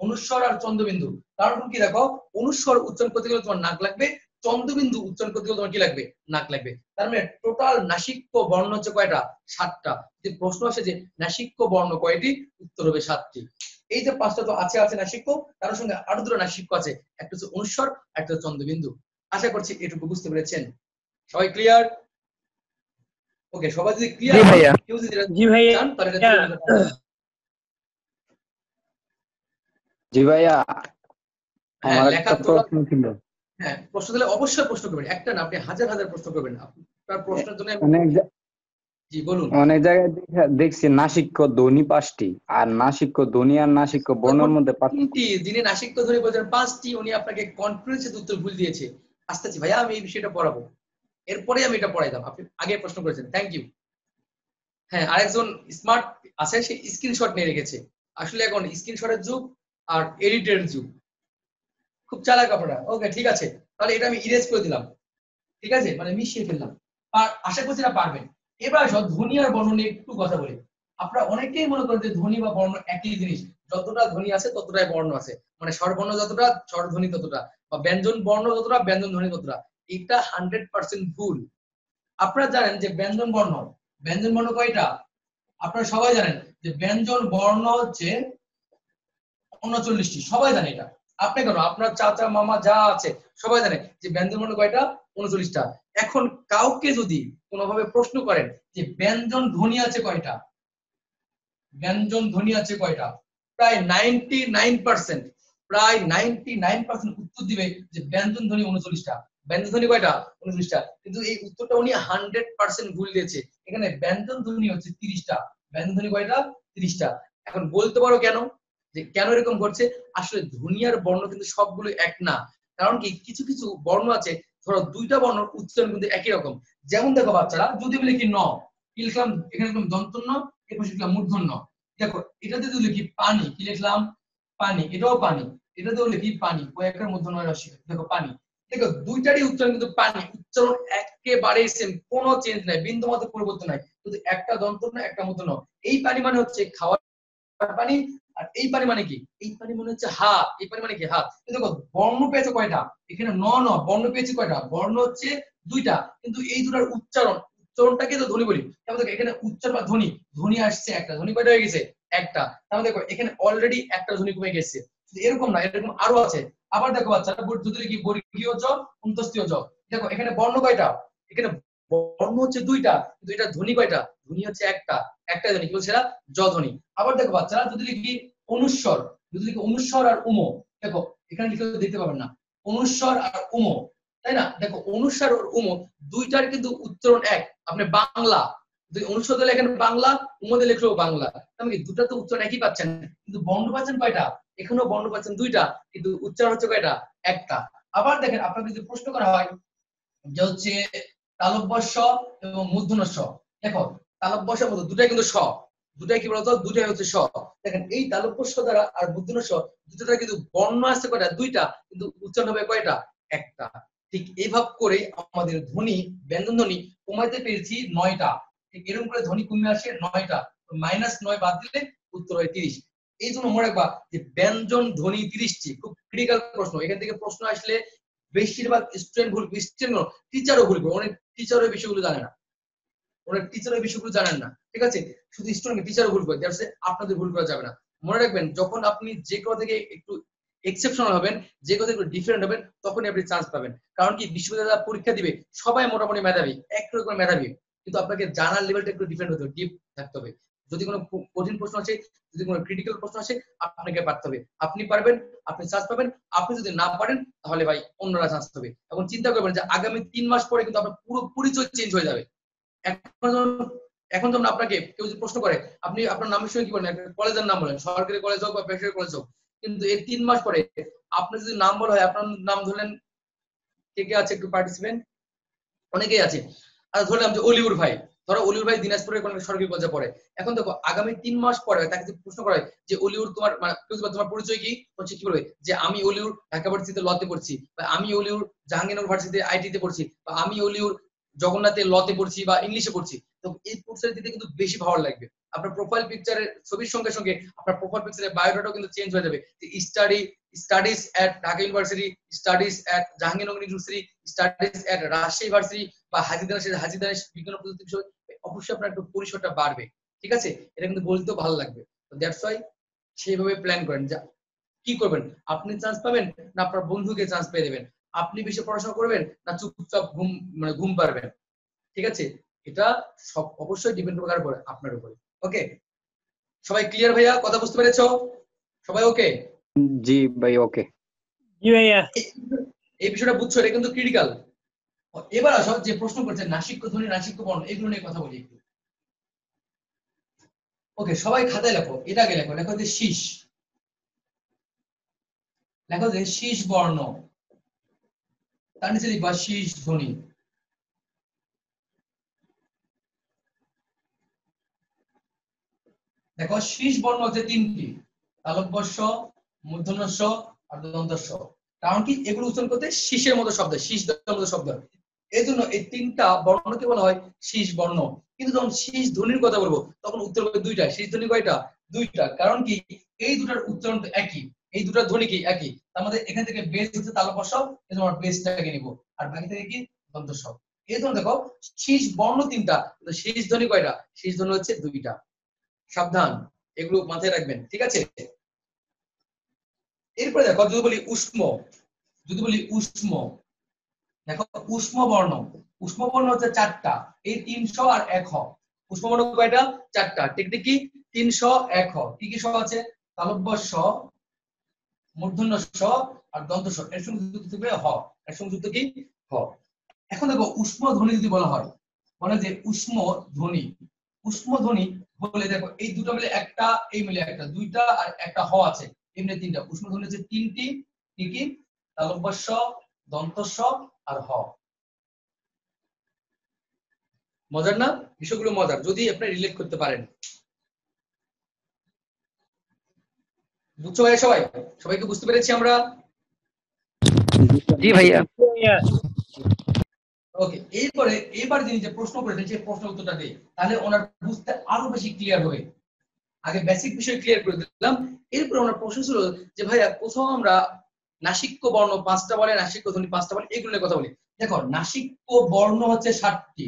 অনুস্বর আর চন্দ্রবিন্দু। কারণ কি দেখো, অনুস্বর উচ্চারণ করতে গেলে তোমার নাক লাগবে, চন্দ্রবিন্দু উচ্চারণ করতে গেলে তোমার কি লাগবে? নাক লাগবে। তার মানে টোটাল নাসিক্য বর্ণ হচ্ছে কয়টা? 7টা। যদি প্রশ্ন আসে যে নাসিক্য বর্ণ কয়টি, উত্তর হবে 7টি। এই যে 5টা তো আছে আছে নাসিক্য, তার সঙ্গে আরো 2টা নাসিক্য আছে, একটা হচ্ছে অনুস্বর, একটা হচ্ছে চন্দ্রবিন্দু। আশা করছি এটুকু বুঝতে পেরেছেন। সবাই ক্লিয়ার? ওকে, সবাই যদি জি ক্লিয়ার ভাইয়া। কেউ যদি জি ভাইয়া। চান তাহলে এটা তুলে নিতে পারেন। জি ভাইয়া, হ্যাঁ, আমার লেখা একটা তোলা। প্রশ্ন ছিল। হ্যাঁ, প্রশ্ন দিলে অবশ্যই প্রশ্ন করবেন, একটা না আপনি হাজার হাজার প্রশ্ন করবেন। আপনার প্রশ্নের জন্য অনেক জি বলুন। অনেক জায়গায় দেখছি নাসিক্য ধ্বনি 5টি, আর নাসিক্য ধ্বনি আর নাসিক্য বর্ণের মধ্যে পার্থক্য। তিনটি, যিনি নাসিক্য ধরে বলছেন 5টি, উনি আপনাকে কনফিডেন্সের উত্তর ভুল দিয়েছে। আসতেছি ভাইয়া, আমি এই বিষয়টা পড়াবো, এরপরে আমি এটা পড়াইতাম। আপনি আগে প্রশ্ন করেছেন, থ্যাংক ইউ। হ্যাঁ, আরেকজন স্মার্ট আছে, সে স্ক্রিনশট নিয়ে রেখেছে। আসলে এখন স্ক্রিনশটের যুগ আর এডিটের যুগ, খুব চালাক আপনারা। ওকে ঠিক আছে, তাহলে এটা আমি ইরেজ করে দিলাম, ঠিক আছে, মানে মিশিয়ে ফেললাম। আর আশা করছি এটা পারবেন। এবার আসো ধ্বনি আর বর্ণ নিয়ে একটু কথা বলি। আপনারা অনেকেই মনে করেন যে ধ্বনি বা বর্ণ একই জিনিস, যতটা ধ্বনি আছে ততটাই বর্ণ আছে, মানে স্বরবর্ণ যতটা স্বরধ্বনি ততটা, বা ব্যঞ্জন বর্ণ যতটা ব্যঞ্জন ধ্বনি ততটা। এটা 100% ভুল। আপনারা জানেন যে ব্যঞ্জন বর্ণ, ব্যঞ্জন বর্ণ কয়টা? আপনারা সবাই জানেন যে ব্যঞ্জন বর্ণ হচ্ছে 39টি, সবাই জানে এটা। আপনি কেন, আপনার চাচা মামা যা আছে সবাই জানে যে ব্যঞ্জন বর্ণ কয়টা? 39টা। এখন কাউকে যদি কোনোভাবে প্রশ্ন করেন যে ব্যঞ্জন ধ্বনি আছে কয়টা, ব্যঞ্জন ধ্বনি আছে কয়টা, প্রায় 99%, প্রায় 99% উত্তর দিবে যে ব্যঞ্জন ধ্বনি 39টা। ব্যঞ্জন ধ্বনি কয়টা? 39টা। কিন্তু এই উত্তরটা উনি 100% ভুল দিয়েছে। এখানে ব্যঞ্জন ধ্বনি হচ্ছে 30টা। ব্যঞ্জন ধ্বনি কয়টা? 30টা। এখন বলতে পারো কেন, যে কেন এরকম ঘটছে? আসলে ধ্বনি আর বর্ণ কিন্তু সবগুলো এক না। কারণ কি, কিছু কিছু বর্ণ আছে, ধরো 2টা বর্ণ উচ্চারণ কিন্তু একই রকম। যেমন দেখো বাচ্চারা, যদি বলে কি ন, কি লিখলাম এখানে? লিখলাম দন্তন্য, এরপর লিখলাম মূর্ধন্য। দেখো এটাতে যদি লিখি পানি, কি লিখলাম? পানি। এটাও পানি। এটাতেও লিখি পানি, কয়েকটার মধ্যে নয় রাশি, দেখো পানি। দেখো দুইটারই উচ্চারণ কিন্তু পানি, উচ্চারণ একেবারেই সেম, কোনো চেঞ্জ নাই, বিন্দু মাত্র পরিবর্তন নাই, শুধু একটা দন্তন্য একটা মূর্ধন্য। এই পানি মানে হচ্ছে খাওয়ার পানি, আর এই পানি মানে কি? এই পানি মানে হচ্ছে হাত, এই পানি মানে কি? হাত। কিন্তু দেখো বর্ণ পেয়েছে কয়টা? এখানে ন বর্ণ পেয়েছে কয়টা? বর্ণ হচ্ছে 2টা, কিন্তু এই দুটার উচ্চারণ, উচ্চারণটাকে তো ধ্বনি বলি। তাহলে দেখো এখানে উচ্চারণ বা ধ্বনি, ধ্বনি আসছে একটা, ধ্বনি কয়টা হয়ে গেছে? একটা। তাহলে দেখো এখানে অলরেডি একটা ধ্বনি কমে গেছে। এরকম না, এরকম আরো আছে। আবার দেখো বাচ্চারা, যদি কি বর্গীয় জ, অন্তস্থীয় জ, দেখো এখানে বর্ণ কয়টা? এখানে বর্ণ হচ্ছে 2টা, কিন্তু এটা ধ্বনি কয়টা? ধ্বনি হচ্ছে একটা, একটা ধ্বনি, কি বলছে এরা? জ ধ্বনি। আবার দেখো বাচ্চারা, যদি লিখি অনুস্বর, যদি লিখি অনুস্বর আর উমো, দেখো এখানে লিখে দেখতে পাবেন না, অনুস্বর আর উমো, তাই না? দেখো অনুস্বর আর উমো দুইটার কিন্তু উচ্চারণ এক। আপনি বাংলা, যদি অনুস্বর দিলে এখানে বাংলা, উমো দিলে লিখলেও বাংলা, তাহলে কি দুটা তো উচ্চারণ একই পাচ্ছেন, কিন্তু বর্ণ পাচ্ছেন কয়টা? এখানেও বর্ণ পাচ্ছেন 2টা, কিন্তু উচ্চারণ হচ্ছে কয়টা? একটা। আবার দেখেন, আপনাকে যদি প্রশ্ন করা হয় যে হচ্ছে তালব্য স এবং মূর্ধন্য স, দেখো তালব্য স মূর্ধন্য দুটাই কিন্তু স, দুটাই কি বলতো? দুটাই হচ্ছে স। দেখেন এই তালব্য স দ্বারা আর মূর্ধন্য স দুটো দ্বারা কিন্তু বর্ণ আসছে কয়টা? 2টা, কিন্তু উচ্চারণ হবে কয়টা? একটা। ঠিক এইভাবে করে আমাদের ধ্বনি, ব্যঞ্জন ধ্বনি কমাইতে পেরেছি 9টা। ঠিক এরকম করে ধ্বনি কমে আসে 9টা, -9 বাদ দিলে উত্তর হয় 30। এই জন্য মনে রাখবা যে ব্যঞ্জন ধ্বনি 30টি, খুব ক্রিটিক্যাল প্রশ্ন। এখান থেকে প্রশ্ন আসলে বেশিরভাগ স্টুডেন্ট ভুল, স্টুডেন্ট টিচারও ভুল করে, অনেক টিচারও এই বিষয়গুলো জানে না, অনেক টিচার এই বিষয়গুলো জানেন না, ঠিক আছে? শুধু স্টুডেন্ট টিচারও ভুল করে, দ্যাটস আপনাদের ভুল করা যাবে না। মনে রাখবেন যখন আপনি যে কোনো থেকে একটু এক্সেপশনাল হবেন, যে কোনো একটু ডিফারেন্ট হবেন, তখনই আপনি চান্স পাবেন। কারণ কি বিশ্ববিদ্যালয় পরীক্ষা দিবে সবাই মোটামুটি মেধাবী, একরকম মেধাবী, কিন্তু আপনাকে জানার লেভেলটা একটু ডিফারেন্ট হতে হবে, ডিপ থাকতে হবে। যদি কোনো কঠিন প্রশ্ন আসে, যদি কোনো ক্রিটিক্যাল প্রশ্ন আসে, আপনাকে পারতে হবে। আপনি পারবেন, আপনি চান্স পাবেন। আপনি যদি না পারেন তাহলে ভাই অন্যরা চান্স পাবে। এখন চিন্তা করবেন যে আগামী 3 মাস পরে কিন্তু আপনার পুরো পরিচয় চেঞ্জ হয়ে যাবে। এখন যখন আপনাকে কেউ যদি প্রশ্ন করে, আপনি আপনার নামের সঙ্গে কি বলেন, একটা কলেজের নাম বলেন, সরকারি কলেজ হোক বা বেসরকারি কলেজ হোক, কিন্তু এই 3 মাস পরে আপনার যদি নাম বলা হয়, আপনার নাম ধরলেন, কে কে আছে একটু পার্টিসিপেন্ট, অনেকেই আছে। আর ধরলাম যে অলিউর ভাই, ধরো অলিউর ভাই দিনাজপুরের কোনো সরকারি কলেজে পড়ে। এখন দেখো আগামী 3 মাস পরে তাকে যদি প্রশ্ন করা হয় যে অলিউর তোমার মানে তোমার পরিচয় কি, হচ্ছে কি বলবে যে আমি অলিউর ঢাকা ভার্সিটিতে লতে পড়ছি, বা আমি অলিউর জাহাঙ্গীরনগর ভার্সিটিতে আইটিতে পড়ছি, বা আমি অলিউর জগন্নাথে লতে পড়ছি বা ইংলিশে পড়ছি। তো এই প্রশ্নের দিতে কিন্তু বেশি ভালো লাগবে। আপনার প্রোফাইল পিকচারের ছবির সঙ্গে সঙ্গে আপনার প্রোফাইল পিকচারের বায়োডাটাও কিন্তু চেঞ্জ হয়ে যাবে, যে স্টাডিজ এট ঢাকা ইউনিভার্সিটি, স্টাডিজ এট জাহাঙ্গীরনগর ইউনিভার্সিটি, স্টাডিজ এট রাজশাহী ভার্সিটি বা হাজিদানেশ বিজ্ঞান ও প্রযুক্তি বিষয়। অবশ্যই আপনার একটু পরিসরটা বাড়বে, ঠিক আছে? এটা কিন্তু বলতেও ভালো লাগবে। তো দ্যাটস ওয়াই সেইভাবে প্ল্যান করেন যে কি করবেন, আপনি চান্স পাবেন না আপনার বন্ধুকে চান্স পেয়ে দেবেন, আপনি বেশি পড়াশোনা করবেন না চুপচাপ ঘুম পারবেন, ঠিক আছে? এটা সব অবশ্যই ডিপেন্ড করে আপনার উপরে। ওকে, সবাই ক্লিয়ার ভাইয়া? কথা বুঝতে পেরেছো সবাই? ওকে জি ভাই, ওকে। জি ভাইয়া। এই বিষয়টা বুঝছো, এটা কিন্তু ক্রিটিক্যাল। এবার আসো যে প্রশ্ন করছে নাসিক্য ধ্বনি, নাসিক্য বর্ণ, এগুলো নিয়ে কথা বলি একটু। ওকে, সবাই খাতায় লেখো, এটা আগে লেখো, লেখো যে শীষ, লেখো যে শীষ বর্ণ, তার নিচে লিখবা শীষ ধ্বনি। দেখো শীষ বর্ণ হচ্ছে 3টি, তালব্যস্য, মূর্ধন্যস্য আর দন্তস্য। কারণ কি এগুলো উচ্চারণ করতে শীষের মতো শব্দ, শীষ মতো শব্দ, এই জন্য এই 3টা বর্ণকে বলা হয় শীষ বর্ণ। কিন্তু যখন শীষ ধ্বনির কথা বলবো তখন উত্তর হবে 2টা। শীষ ধ্বনি কয়টা? 2টা। কারণ কি এই দুটার উচ্চারণ তো একই, এই দুটার ধ্বনি কি একই। তার মধ্যে এখান থেকে বেস হচ্ছে তালব্যস্য, এজন্য আমরা বেসটাকে নিব, আর বাকি থেকে কি দন্তস্য। এই জন্য দেখো শীষ বর্ণ 3টা, শীষ ধ্বনি কয়টা? শীষ ধ্বনি হচ্ছে 2টা। সাবধান, এগুলো মাথায় রাখবেন, ঠিক আছে? এরপরে দেখো যদি বলি উষ্ম, যদি বলি উষ্ম, দেখো উষ্ম বর্ণ, উষ্ম বর্ণ হচ্ছে 4টা, এই 300 আর 1 হ। উষ্ম বর্ণ কয়টা? 4টা। টেকনিক কি? 300 1 হ। কি কি স আছে? তালব্য স, মূর্ধন্য স আর দন্ত স, এর সঙ্গে যুক্ত থাকবে হ, এর সঙ্গে যুক্ত কি হ। এখন দেখো উষ্ম ধ্বনি যদি বলা হয়, বলে যে উষ্ম ধ্বনি, উষ্ম ধ্বনি বলে দেখো এই দুটো মিলে একটা, এই মিলে একটা, 2টা আর একটা হ আছে, এমনি 3টা। উষ্ম ধ্বনি হচ্ছে 3টি, কি কি? তালব্য স, দন্ত স আর হ। মজার না? বিষয়গুলো মজার যদি আপনি রিলেট করতে পারেন। বুঝছো ভাই? সবাই সবাইকে বুঝতে পেরেছি আমরা? জি ভাইয়া। ভাইয়া। ওকে, এবার যিনি যে প্রশ্ন করেছেন সেই প্রশ্নের উত্তরটা দেই, তাহলে ওনার বুঝতে আরো বেশি ক্লিয়ার হবে। আগে বেসিক বিষয় ক্লিয়ার করে দিলাম, এরপর ওনার প্রশ্ন ছিল যে ভাইয়া কোথাও আমরা নাসিক্য বর্ণ 5টা বলে, নাসিক্য ধ্বনি 5টা বলে, এগুলো নিয়ে কথা বলি। দেখো নাসিক্য বর্ণ হচ্ছে 7টি,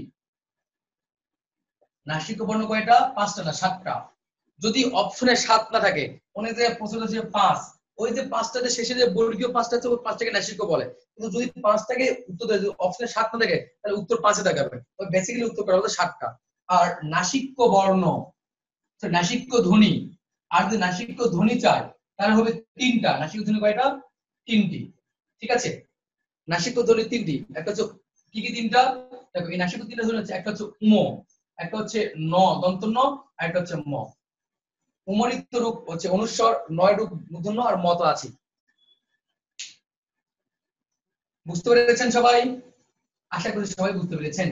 নাসিক্য বর্ণ কয়টা? 5টা না 7টা। যদি অপশনে 7 না থাকে, অনেক জায়গায় প্রশ্ন আছে 5, ওই যে 5টাতে শেষে যে বর্গীয় 5টা আছে ওই 5টাকে নাসিক্য বলে। কিন্তু যদি 5টাকে উত্তর দেয়, যদি অপশনে 7 না থাকে তাহলে উত্তর 5-এ দেখাবে। তো বেসিক্যালি উত্তর করা হলো 7টা। আর নাসিক্য বর্ণ, নাসিক্য ধ্বনি, আর যদি নাসিক্য ধ্বনি চাই তাহলে হবে 3টা। নাসিক্য ধ্বনি কয়টা? 3টি, ঠিক আছে? নাসিক্য ধ্বনি 3টি। একটা হচ্ছে কি কি 3টা? দেখো এই নাসিক্য 3টা ধ্বনি হচ্ছে, একটা হচ্ছে উম, একটা হচ্ছে ন দন্ত ন, আর একটা হচ্ছে ম। উমরিত রূপ হচ্ছে অনুস্বর, 9 রূপ মূর্ধন্য আর মত আছে। বুঝতে পেরেছেন সবাই? আশা করি সবাই বুঝতে পেরেছেন।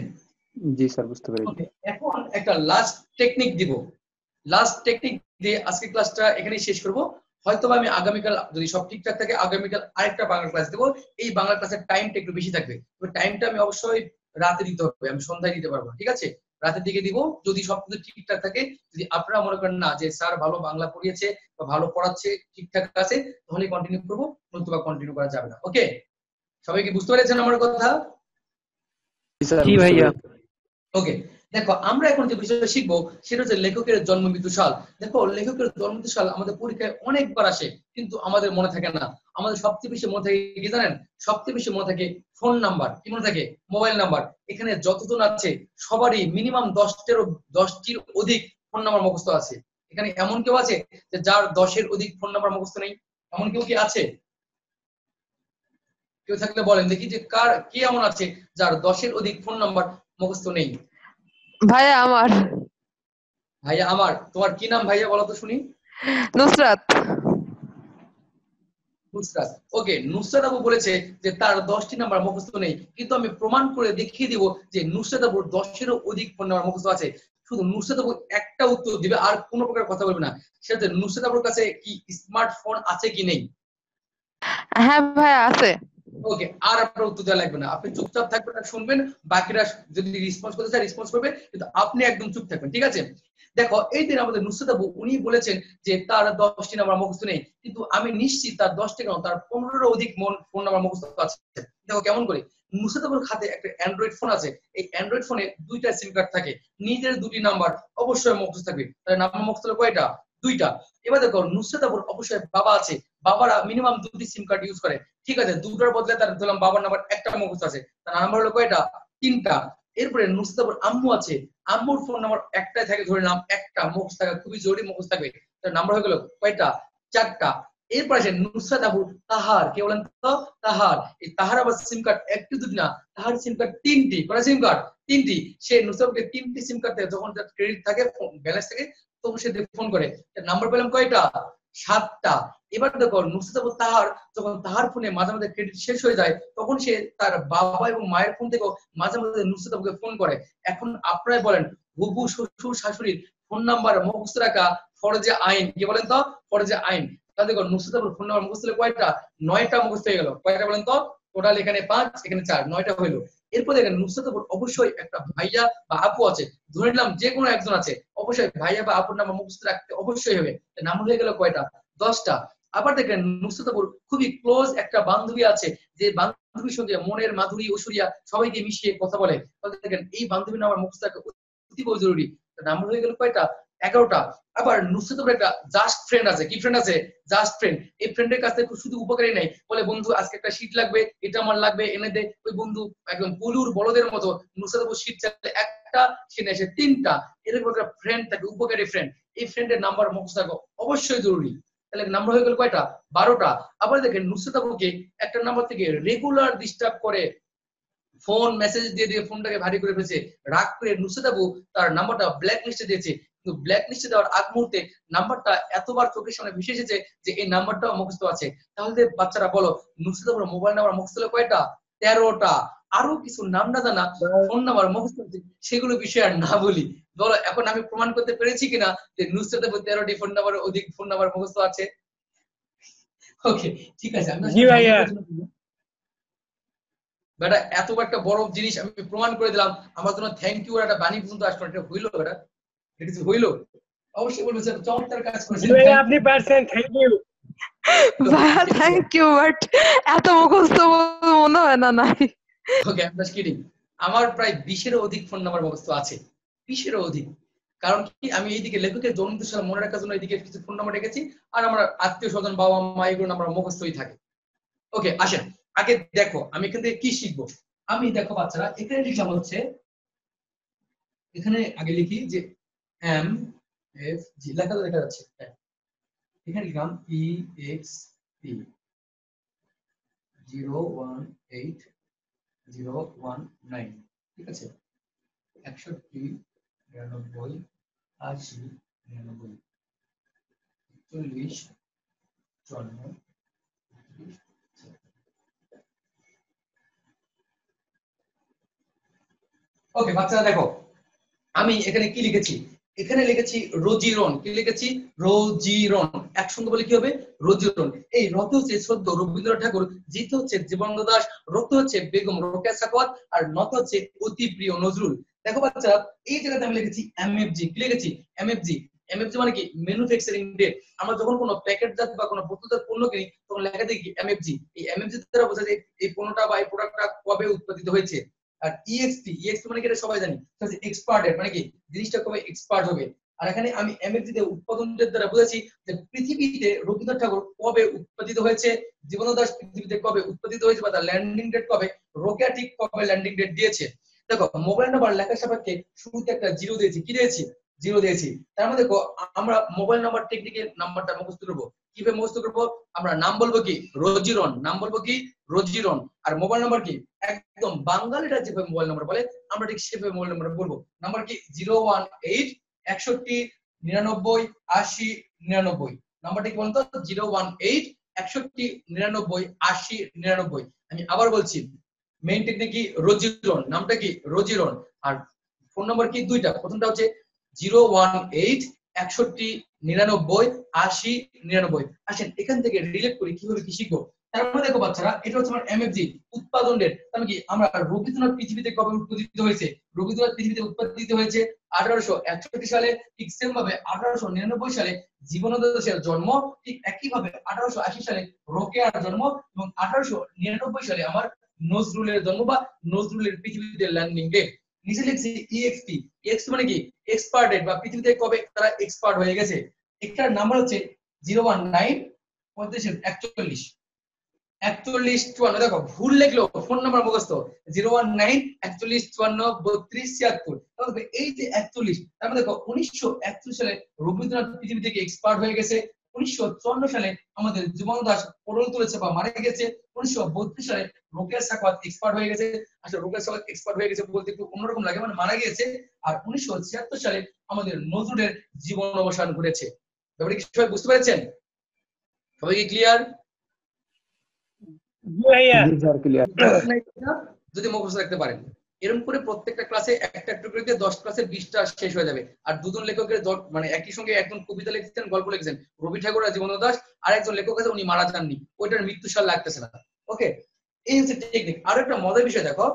জি স্যার, বুঝতে পেরেছি। এখন একটা লাস্ট টেকনিক দিব, লাস্ট টেকনিক দিয়ে আজকে ক্লাসটা এখানেই শেষ করব। হয়তো আমি আগামীকাল যদি সব ঠিকঠাক থাকে আগামীকাল আরেকটা বাংলা ক্লাস দেবো। এই বাংলা ক্লাসের টাইমটা একটু বেশি থাকবে, তবে টাইমটা আমি অবশ্যই রাতে দিতে হবে, আমি সন্ধ্যায় দিতে পারবো, ঠিক আছে? রাতের দিকে দিব, যদি সবকিছু ঠিকঠাক থাকে। যদি আপনারা মনে করেন না যে স্যার ভালো বাংলা পড়িয়েছে বা ভালো পড়াচ্ছে, ঠিকঠাক আছে, তাহলে কন্টিনিউ করবো, নতুবা কন্টিনিউ করা যাবে না। ওকে, সবাই কি বুঝতে পেরেছেন আমার কথা? জি ভাইয়া। ওকে, দেখো আমরা এখন যে বিষয়টা শিখবো সেটা হচ্ছে লেখকের জন্ম মৃত্যু সাল। দেখো লেখকের জন্ম মৃত্যু সাল আমাদের পরীক্ষায় অনেকবার আসে, কিন্তু আমাদের মনে থাকে না। আমাদের সবচেয়ে বেশি মনে থাকে কি জানেন? সবচেয়ে বেশি মনে থাকে ফোন নাম্বার। কি মনে থাকে? Mobile number. এখানে যতজন আছে সবারই মিনিমাম 10টির অধিক ফোন নাম্বার মুখস্থ আছে। এখানে এমন কেউ আছে যে যার 10-এর অধিক ফোন নাম্বার মুখস্থ নেই? এমন কেউ কি আছে? কেউ থাকলে বলেন দেখি যে কে এমন আছে যার 10-এর অধিক ফোন নাম্বার মুখস্থ নেই? ভাইয়া আমার ভাইয়া আমার, তোমার কি নাম ভাইয়া বলো তো শুনি? নুসরাত। নুসরাত। ওকে, নুসরাত আপু বলেছে যে তার 10টি নাম্বার মুখস্থ নেই, কিন্তু আমি প্রমাণ করে দেখিয়ে দিব যে নুসরাত আপুর 10-এরও অধিক ফোন নাম্বার মুখস্থ আছে। শুধু নুসরাত আপু একটা উত্তর দিবে, আর কোনো প্রকার কথা বলবে না। সেটা হচ্ছে নুসরাত আপুর কাছে কি স্মার্টফোন আছে কি নেই? হ্যাঁ ভাইয়া আছে। ওকে, আর আপনার উত্তর দেওয়া লাগবে না, আপনি চুপচাপ থাকবেন আর শুনবেন। বাকিরা যদি রেসপন্স করতে চায় রেসপন্স করবে, কিন্তু আপনি একদম চুপ থাকবেন, ঠিক আছে? দেখো এই দিন আমাদের নুসরাত আপু উনি বলেছেন যে তার 10টি নাম্বার মুখস্থ নেই, কিন্তু আমি নিশ্চিত তার 10টি কেন, তার 15-এরও অধিক ফোন নাম্বার মুখস্থ আছে। দেখো কেমন করে। নুসরাত আপুর হাতে একটা অ্যান্ড্রয়েড ফোন আছে। এই অ্যান্ড্রয়েড ফোনে 2টা সিম কার্ড থাকে, নিজের 2টি নাম্বার অবশ্যই মুখস্থ থাকবে। তাহলে নাম্বার মুখস্থ হলো কয়টা? 2টা। এবার দেখো নুসরাত আপুর অবশ্যই বাবা আছে, বাবারা মিনিমাম 2টি সিম কার্ড ইউজ করে, ঠিক আছে? 2টার বদলে তার ধরলাম বাবার নাম্বার একটা মুখস্থ আছে, তার নাম্বার হলো কয়টা? 3টা। এরপরে নুসরাত আপুর আম্মু আছে, আম্মুর ফোন নাম্বার একটাই থাকে, ধরে নাম একটা মুখস্থ থাকা খুবই জরুরি, মুখস্থ থাকবে। তার নাম্বার হয়ে গেল কয়টা? 4টা। এরপর আছে নুসরাত আপুর তাহার, কে বলেন তো? তাহার। এই তাহার আবার সিম কার্ড একটি দুটি না, তাহার সিম কার্ড 3টি। কয়টা সিম কার্ড? 3টি। সে নুসরাত আপুকে 3টি সিম কার্ড থেকে যখন তার ক্রেডিট থাকে, ব্যালেন্স থাকে, তখন সে ফোন করে। নাম্বার পেলাম কয়টা? 7টা। এবার দেখো নুসরাত আপু তাহার, যখন তাহার ফোনে মাঝে মাঝে ক্রেডিট শেষ হয়ে যায়, তখন সে তার বাবা এবং মায়ের ফোন থেকেও মাঝে মাঝে নুসরাত আপুকে ফোন করে। এখন আপনারাই বলেন, হবু শ্বশুর শাশুড়ির ফোন নাম্বার মুখস্থ রাখা ফরজে আইন, কি বলেন তো? ফরজে আইন। তাহলে দেখো নুসরাত আপুর ফোন নাম্বার মুখস্থ হলো কয়টা? 9টা মুখস্থ হয়ে গেল। কয়টা বলেন তো? টোটাল এখানে 5, এখানে 4, 9টা হইলো। এরপর দেখেন নুসরাত আপুর অবশ্যই একটা ভাইয়া বা আপু আছে, ধরে নিলাম যে কোনো একজন আছে, অবশ্যই ভাইয়া বা আপুর নাম্বার মুখস্থ রাখতে অবশ্যই হবে। নাম্বার হয়ে গেল কয়টা? 10টা। আবার দেখেন নুসরাত আপুর খুবই ক্লোজ একটা বান্ধবী আছে, যে বান্ধবীর সঙ্গে মনের মাধুরী ঐশ্বরিয়া সবাইকে মিশিয়ে কথা বলে। তাহলে দেখেন এই বান্ধবীর নাম্বার মুখস্থ রাখা অতীব জরুরি। নাম্বার হয়ে গেল কয়টা? 11টা। আবার নুসরাত আপুর একটা জাস্ট ফ্রেন্ড আছে। কি ফ্রেন্ড আছে? Just friend. এই ফ্রেন্ডের কাছ থেকে শুধু উপকারী নাই, বলে বন্ধু আজকে একটা শীট লাগবে, এটা আমার লাগবে, এনে দে। ওই বন্ধু একদম পলুর বলদের মতো নুসরাত আপু শীট চাইলে একটা, সে নেয় 3টা। এরকম একটা ফ্রেন্ড থাকে, উপকারী ফ্রেন্ড। এই ফ্রেন্ডের নাম্বার মুখস্থ রাখা অবশ্যই জরুরি। তাহলে নাম্বার হয়ে গেল কয়টা? 12টা। আবার দেখেন নুসরাত আপুকে একটা নাম্বার থেকে রেগুলার ডিস্টার্ব করে, ফোন মেসেজ দিয়ে দিয়ে ফোনটাকে ভারী করে ফেলেছে। রাগ করে নুসরাত আপু তার নাম্বারটা ব্ল্যাক লিস্টে দিয়েছে, কিন্তু ব্ল্যাক লিস্টে দেওয়ার আগ মুহূর্তে নাম্বারটা এতবার চোখের সামনে ভেসে এসেছে যে এই নাম্বারটাও মুখস্থ আছে। তাহলে বাচ্চারা বলো, নুসরাত আপুর মোবাইল নাম্বার মুখস্থ হলো কয়টা? 13টা। আরো কিছু নাম না জানা ফোন নাম্বার মুখস্থ আছে, সেগুলো বিষয় আর না বলি। বলো এখন আমি প্রমাণ করতে পেরেছি কিনা যে নুসরাত আপু 13টি ফোন নাম্বার অধিক ফোন নাম্বার মুখস্থ আছে? ওকে, ঠিক আছে। আমি জি ভাইয়া। বেটা এত একটা বড় জিনিস আমি প্রমাণ করে দিলাম, আমার জন্য থ্যাংক ইউ একটা বাণী পর্যন্ত আসলো। এটা হইলো বেটা? এটা কিছু হইলো? অবশ্যই বলবো স্যার, চমৎকার কাজ জি করেছেন, ভাইয়া, thank আপনি you. পারছেন, থ্যাংক ইউ। ভাইয়া থ্যাংক ইউ, বাট এত মুখস্থ মনে হয় না নাই। ওকে, আই এম জাস্ট কিডিং। আমার প্রায় 20-এরও অধিক ফোন নাম্বার মুখস্থ আছে, 20-এরও অধিক। কারণ কি, আমি এইদিকে লেখকের জন্মদিন সাল মনে রাখার জন্য এইদিকে কিছু ফোন নাম্বার রেখেছি, আর আমার আত্মীয় স্বজন, বাবা মা, এগুলো নাম্বার মুখস্থই থাকে। ওকে, আসেন আগে দেখো আমি এখান থেকে কি শিখবো। আমি দেখো বাচ্চারা এখানে লিখলাম হচ্ছে, এখানে আগে লিখি যে এম এফ জি, লেখা দেখা যাচ্ছে। এখানে লিখলাম EXP 018019, ঠিক আছে? 61 92 80 99 40 54। ওকে বাচ্চারা দেখো, আমি এখানে কি লিখেছি? এখানে লিখেছি রোজিরন। কি লিখেছি? রোজিরন। একসঙ্গে বলে কি হবে? রোজিরন। এই রতে হচ্ছে শ্রদ্ধ রবীন্দ্রনাথ ঠাকুর, জিতে হচ্ছে জীবনানন্দ দাশ, রতে হচ্ছে বেগম রোকেয়া সাখাওয়াত, আর নতে হচ্ছে অতি প্রিয় নজরুল। দেখো বাচ্চারা এই জায়গাতে আমি লিখেছি এমএফজি, কি লিখেছি এমএফজি। এমএফজি মানে কি ম্যানুফ্যাকচারিং ডেট। আমরা যখন কোনো প্যাকেটজাত বা কোনো বোতলজাত পণ্য কিনি তখন লেখা থাকে কি এমএফজি। এই এমএফজি দ্বারা বোঝা যায় এই পণ্যটা বা এই প্রোডাক্টটা কবে উৎপাদিত হয়েছে। আর ইএক্সপি, ইএক্সপি মানে কি এটা সবাই জানি, এক্সপায়ার ডেট মানে কি জিনিসটা কবে এক্সপায়ার হবে। আর এখানে আমি এমএফজি তে উৎপাদন ডেট দ্বারা বুঝাচ্ছি যে পৃথিবীতে রবীন্দ্রনাথ ঠাকুর কবে উৎপাদিত হয়েছে, জীবনানন্দ দাশ পৃথিবীতে কবে উৎপাদিত হয়েছে বা তার ল্যান্ডিং ডেট কবে, রোকেয়া ঠিক কবে ল্যান্ডিং ডেট দিয়েছে। দেখো মোবাইল নাম্বার লেখার সাপেক্ষে শুরুতে একটা জিরো দিয়েছি, কি দিয়েছি জিরো দিয়েছি। তার মানে দেখো আমরা মোবাইল নাম্বার টেকনিক্যাল নাম্বারটা মুখস্থ করবো। কিভাবে মুখস্থ করবো, আমরা নাম বলবো কি রোজিরন, নাম বলবো কি রোজিরন। আর মোবাইল নাম্বার কি একদম বাঙালিরা যেভাবে মোবাইল নাম্বার বলে আমরা ঠিক সেভাবে মোবাইল নাম্বার বলবো। নাম্বার কি 018 61 99 80 99। নাম্বারটা কি বলতো 018 61 99 80 99। আমি আবার বলছি মেইন টেকনিক কি রোজিরন, নামটা কি রোজিরন। আর ফোন নাম্বার কি দুইটা, প্রথমটা হচ্ছে 018 61 99 80 99। আসেন এখান থেকে রিলেট করি কিভাবে কি শিখবো। তারপরে দেখো বাচ্চারা এটা হচ্ছে আমার এমএফজি উৎপাদন ডেট। তার মানে কি আমরা রবীন্দ্রনাথ পৃথিবীতে কবে উৎপাদিত হয়েছে, রবীন্দ্রনাথ পৃথিবীতে উৎপাদিত হয়েছে 1861 সালে। ঠিক সেম ভাবে 1899 সালে জীবনানন্দ দাশের জন্ম, ঠিক একই ভাবে 1880 সালে রোকেয়ার জন্ম এবং 1899 সালে আমার নজরুলের জন্ম বা নজরুলের পৃথিবীতে ল্যান্ডিং ডেট। নিচে লিখছি ইএক্সপি, ইএক্সপি মানে কি এক্সপায়ার ডেট বা পৃথিবীতে কবে তারা এক্সপায়ার্ড হয়ে গেছে। একটার নাম্বার হচ্ছে 019 35 41 41 54। দেখো ভুল লিখলো ফোন নাম্বার মুখস্থ 019 41 54 32 76। তাহলে এই যে 41, তার মানে দেখো 1941 সালে রবীন্দ্রনাথ পৃথিবী থেকে এক্সপায়ার্ড হয়ে গেছে। 1954 সালে আমাদের জীবনানন্দ দাশ পরলোক তুলেছে বা মারা গেছে। 1932 সালে রোকেয়া সাখাওয়াত এক্সপায়ার্ড হয়ে গেছে। আসলে রোকেয়া সাখাওয়াত এক্সপায়ার্ড হয়ে গেছে বলতে একটু অন্যরকম লাগে, মানে মারা গিয়েছে। আর 1976 সালে আমাদের নজরুলের জীবন অবসান ঘটেছে। ব্যাপারটা কি সবাই বুঝতে পেরেছেন? সবাই কি ক্লিয়ার? জি ভাইয়া। জি স্যার ক্লিয়ার। যদি মুখস্থ রাখতে পারেন এরকম করে প্রত্যেকটা ক্লাসে একটা একটা করে 10 ক্লাসের 20টা শেষ হয়ে যাবে। আর দুজন লেখকের মানে একই সঙ্গে একজন কবিতা লিখেছেন, গল্প লিখেছেন, রবি ঠাকুর আর জীবনানন্দ দাশ। আর একজন লেখক আছে উনি মারা যাননি, ওইটার মৃত্যু সাল লাগতেছে না। ওকে, এই হচ্ছে টেকনিক। আর একটা মজার বিষয় দেখো,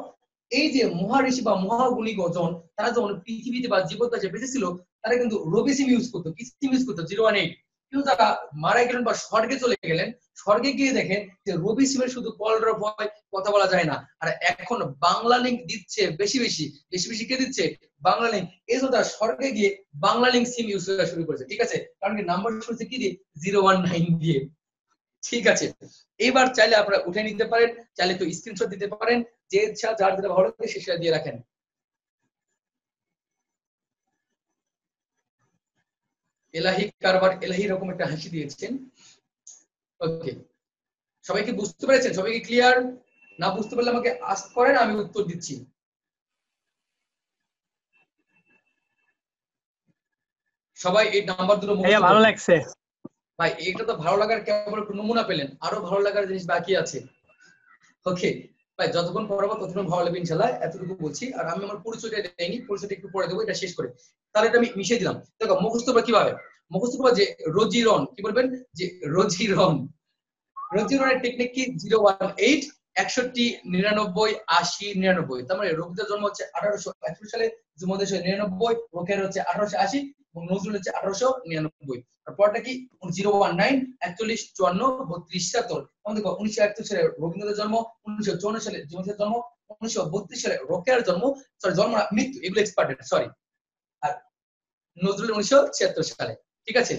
এই যে মহারিষি বা মহাগুণী গজন তারা যখন পৃথিবীতে বা জীবদ্দশায় বেঁচে ছিল তারা কিন্তু রবি সিম ইউজ করতো। কি সিম ইউজ করতো? 018। কিন্তু তারা মারা গেলেন বা স্বর্গে চলে গেলেন, স্বর্গে গিয়ে দেখেন যে রবি সিমের শুধু কল ড্রপ হয়, কথা বলা যায় না। আর এখন বাংলা লিঙ্ক দিচ্ছে বেশি বেশি বেশি বেশি কে দিচ্ছে? বাংলা লিঙ্ক। এই জন্য তারা স্বর্গে গিয়ে বাংলা লিঙ্ক সিম ইউজ করা শুরু করেছে। ঠিক আছে, কারণ কি নাম্বার শুরুতে কি দিয়ে 019 দিয়ে। ঠিক আছে, এবার চাইলে আপনারা উঠে নিতে পারেন, চাইলে তো স্ক্রিনশট দিতে পারেন, যে ইচ্ছা যার যেটা ভালো লাগে সেটা দিয়ে রাখেন। এলাহি কারবার, এলাহি রকম একটা হাসি দিয়েছেন। ওকে, সবাই কি বুঝতে পেরেছেন? সবাই কি ক্লিয়ার? না বুঝতে পারলে আমাকে আস্ক করেন, আমি উত্তর দিচ্ছি। সবাই এই নাম্বার দুটো ভাইয়া ভালো লাগছে ভাই। এটা তো ভালো লাগার কেবল একটু নমুনা পেলেন, আরো ভালো লাগার জিনিস বাকি আছে। ওকে ভাই, যতক্ষণ পড়াবো ততক্ষণ ভালো লাগবে ইনশাআল্লাহ, এতটুকু বলছি। আর আমি আমার পরিচয়টা দেইনি, পরিচয়টা একটু পরে দেবো, এটা শেষ করে। তাহলে এটা আমি মিশিয়ে দিলাম। দেখো মুখস্থ করবা কিভাবে? মুখস্থ করবা যে রোজিরন, কি বলবেন? যে রোজিরন। রোজিরনের টেকনিক কি? 018 61 99 80 99। তার মানে রবীন্দ্র জন্ম হচ্ছে 1861 সালে, জীবনানন্দ দাশ 99, রোকেয়ার হচ্ছে 1880 এবং নজরুল হচ্ছে 1899। আর পরটা কি 019 41 54 32 77। তখন দেখো 1971 সালে রবীন্দ্রনাথের জন্ম, 1954 সালে জীবনানন্দের জন্ম, 1932 সালে রোকেয়ার জন্ম, সরি জন্ম না মৃত্যু, এগুলো এক্সপার্টেড সরি। আর নজরুল 1976 সালে। ঠিক আছে,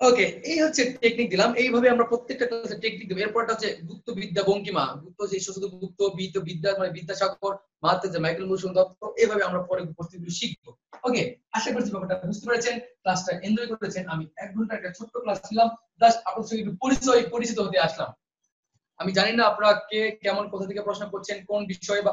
ওকে, এই হচ্ছে টেকনিক দিলাম। এইভাবে আমরা প্রত্যেকটা ক্লাসে টেকনিক দেব। এরপরটা হচ্ছে গুপ্ত বিদ্যা বঙ্কিমা। গুপ্ত হচ্ছে ঈশ্বরচন্দ্র গুপ্ত, বিদ্যা মানে বিদ্যাসাগর, মাহাত্মা যে মাইকেল মধুসূদন দত্ত। এইভাবে আমরা পরে উপস্থিতি শিখবো। ওকে, আশা করছি ব্যাপারটা বুঝতে পেরেছেন, ক্লাসটা এনজয় করেছেন। আমি 1 ঘন্টা একটা ছোট্ট ক্লাস ছিলাম, জাস্ট আপনাদের সঙ্গে একটু পরিচিত হতে আসলাম। আমি জানি না আপনারা কে কেমন কোথা থেকে প্রশ্ন করছেন, কোন বিষয় বা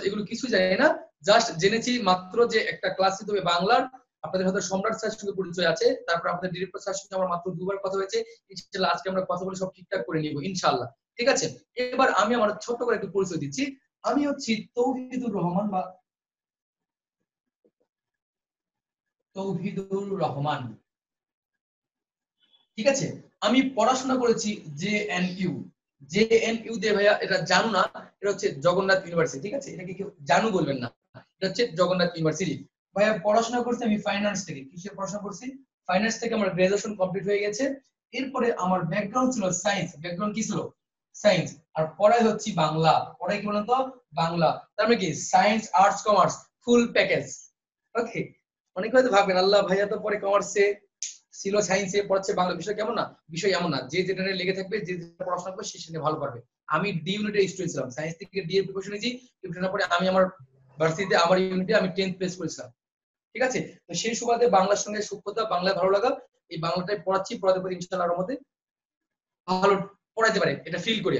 এগুলো কিছু জানি না। জাস্ট জেনেছি মাত্র যে একটা ক্লাস দিতে হবে বাংলার। আপনাদের হয়তো সম্রাট স্যারের সঙ্গে পরিচয় আছে, তারপর আপনাদের ডিরেক্টর স্যারের সঙ্গে আমার মাত্র 2বার কথা হয়েছে। ইনশাআল্লাহ আজকে আমরা কথা বলে সব ঠিকঠাক করে নিব ইনশাআল্লাহ। ঠিক আছে, এবার আমি আমার ছোট্ট করে একটু পরিচয় দিচ্ছি। আমি হচ্ছি তৌহিদুর রহমান বা তৌহিদুর রহমান। ঠিক আছে, আমি পড়াশোনা করেছি JNU, JNU দিয়ে ভাইয়া, এটা জানু না, এটা হচ্ছে জগন্নাথ ইউনিভার্সিটি, ঠিক আছে? এটাকে কেউ জানু বলবেন না, এটা হচ্ছে জগন্নাথ ইউনিভার্সিটি। ভাইয়া পড়াশোনা করছি আমি ফাইন্যান্স থেকে। কিসের পড়াশোনা করছি? ফাইন্যান্স থেকে আমার গ্রাজুয়েশন কমপ্লিট হয়ে গেছে। এরপরে আমার ব্যাকগ্রাউন্ড ছিল সায়েন্স। ব্যাকগ্রাউন্ড কি ছিল? সায়েন্স। আর পড়াই হচ্ছে বাংলা। পড়াই কি বলেন তো? বাংলা। তার মানে কি science arts commerce full package. Okay, অনেকে হয়তো ভাববেন আল্লাহ ভাইয়া তো পরে কমার্সে ছিল, সায়েন্সে পড়াচ্ছে বাংলা। বিষয় কেমন না? বিষয় এমন না, যে যেটা নিয়ে লেগে থাকবে, যে যেটা পড়াশোনা করবে সে সেটা ভালো পারবে। আমি ডি ইউনিটের স্টুডেন্ট ছিলাম, সায়েন্স থেকে ডি এর প্রিপারেশন নিয়েছি। প্রিপারেশন পরে আমি আমার ভার্সিটিতে আমার ইউনিটে আমি 10th প্লেস করেছিলাম, ঠিক আছে? তো সেই সুবাদে বাংলার সঙ্গে সূক্ষ্মতা, বাংলায় ভালো লাগা, এই বাংলাটাই পড়াচ্ছি, পড়াতে পারি ইনশাআল্লাহর রহমতে ভালো পড়াইতে পারে, এটা ফিল করি।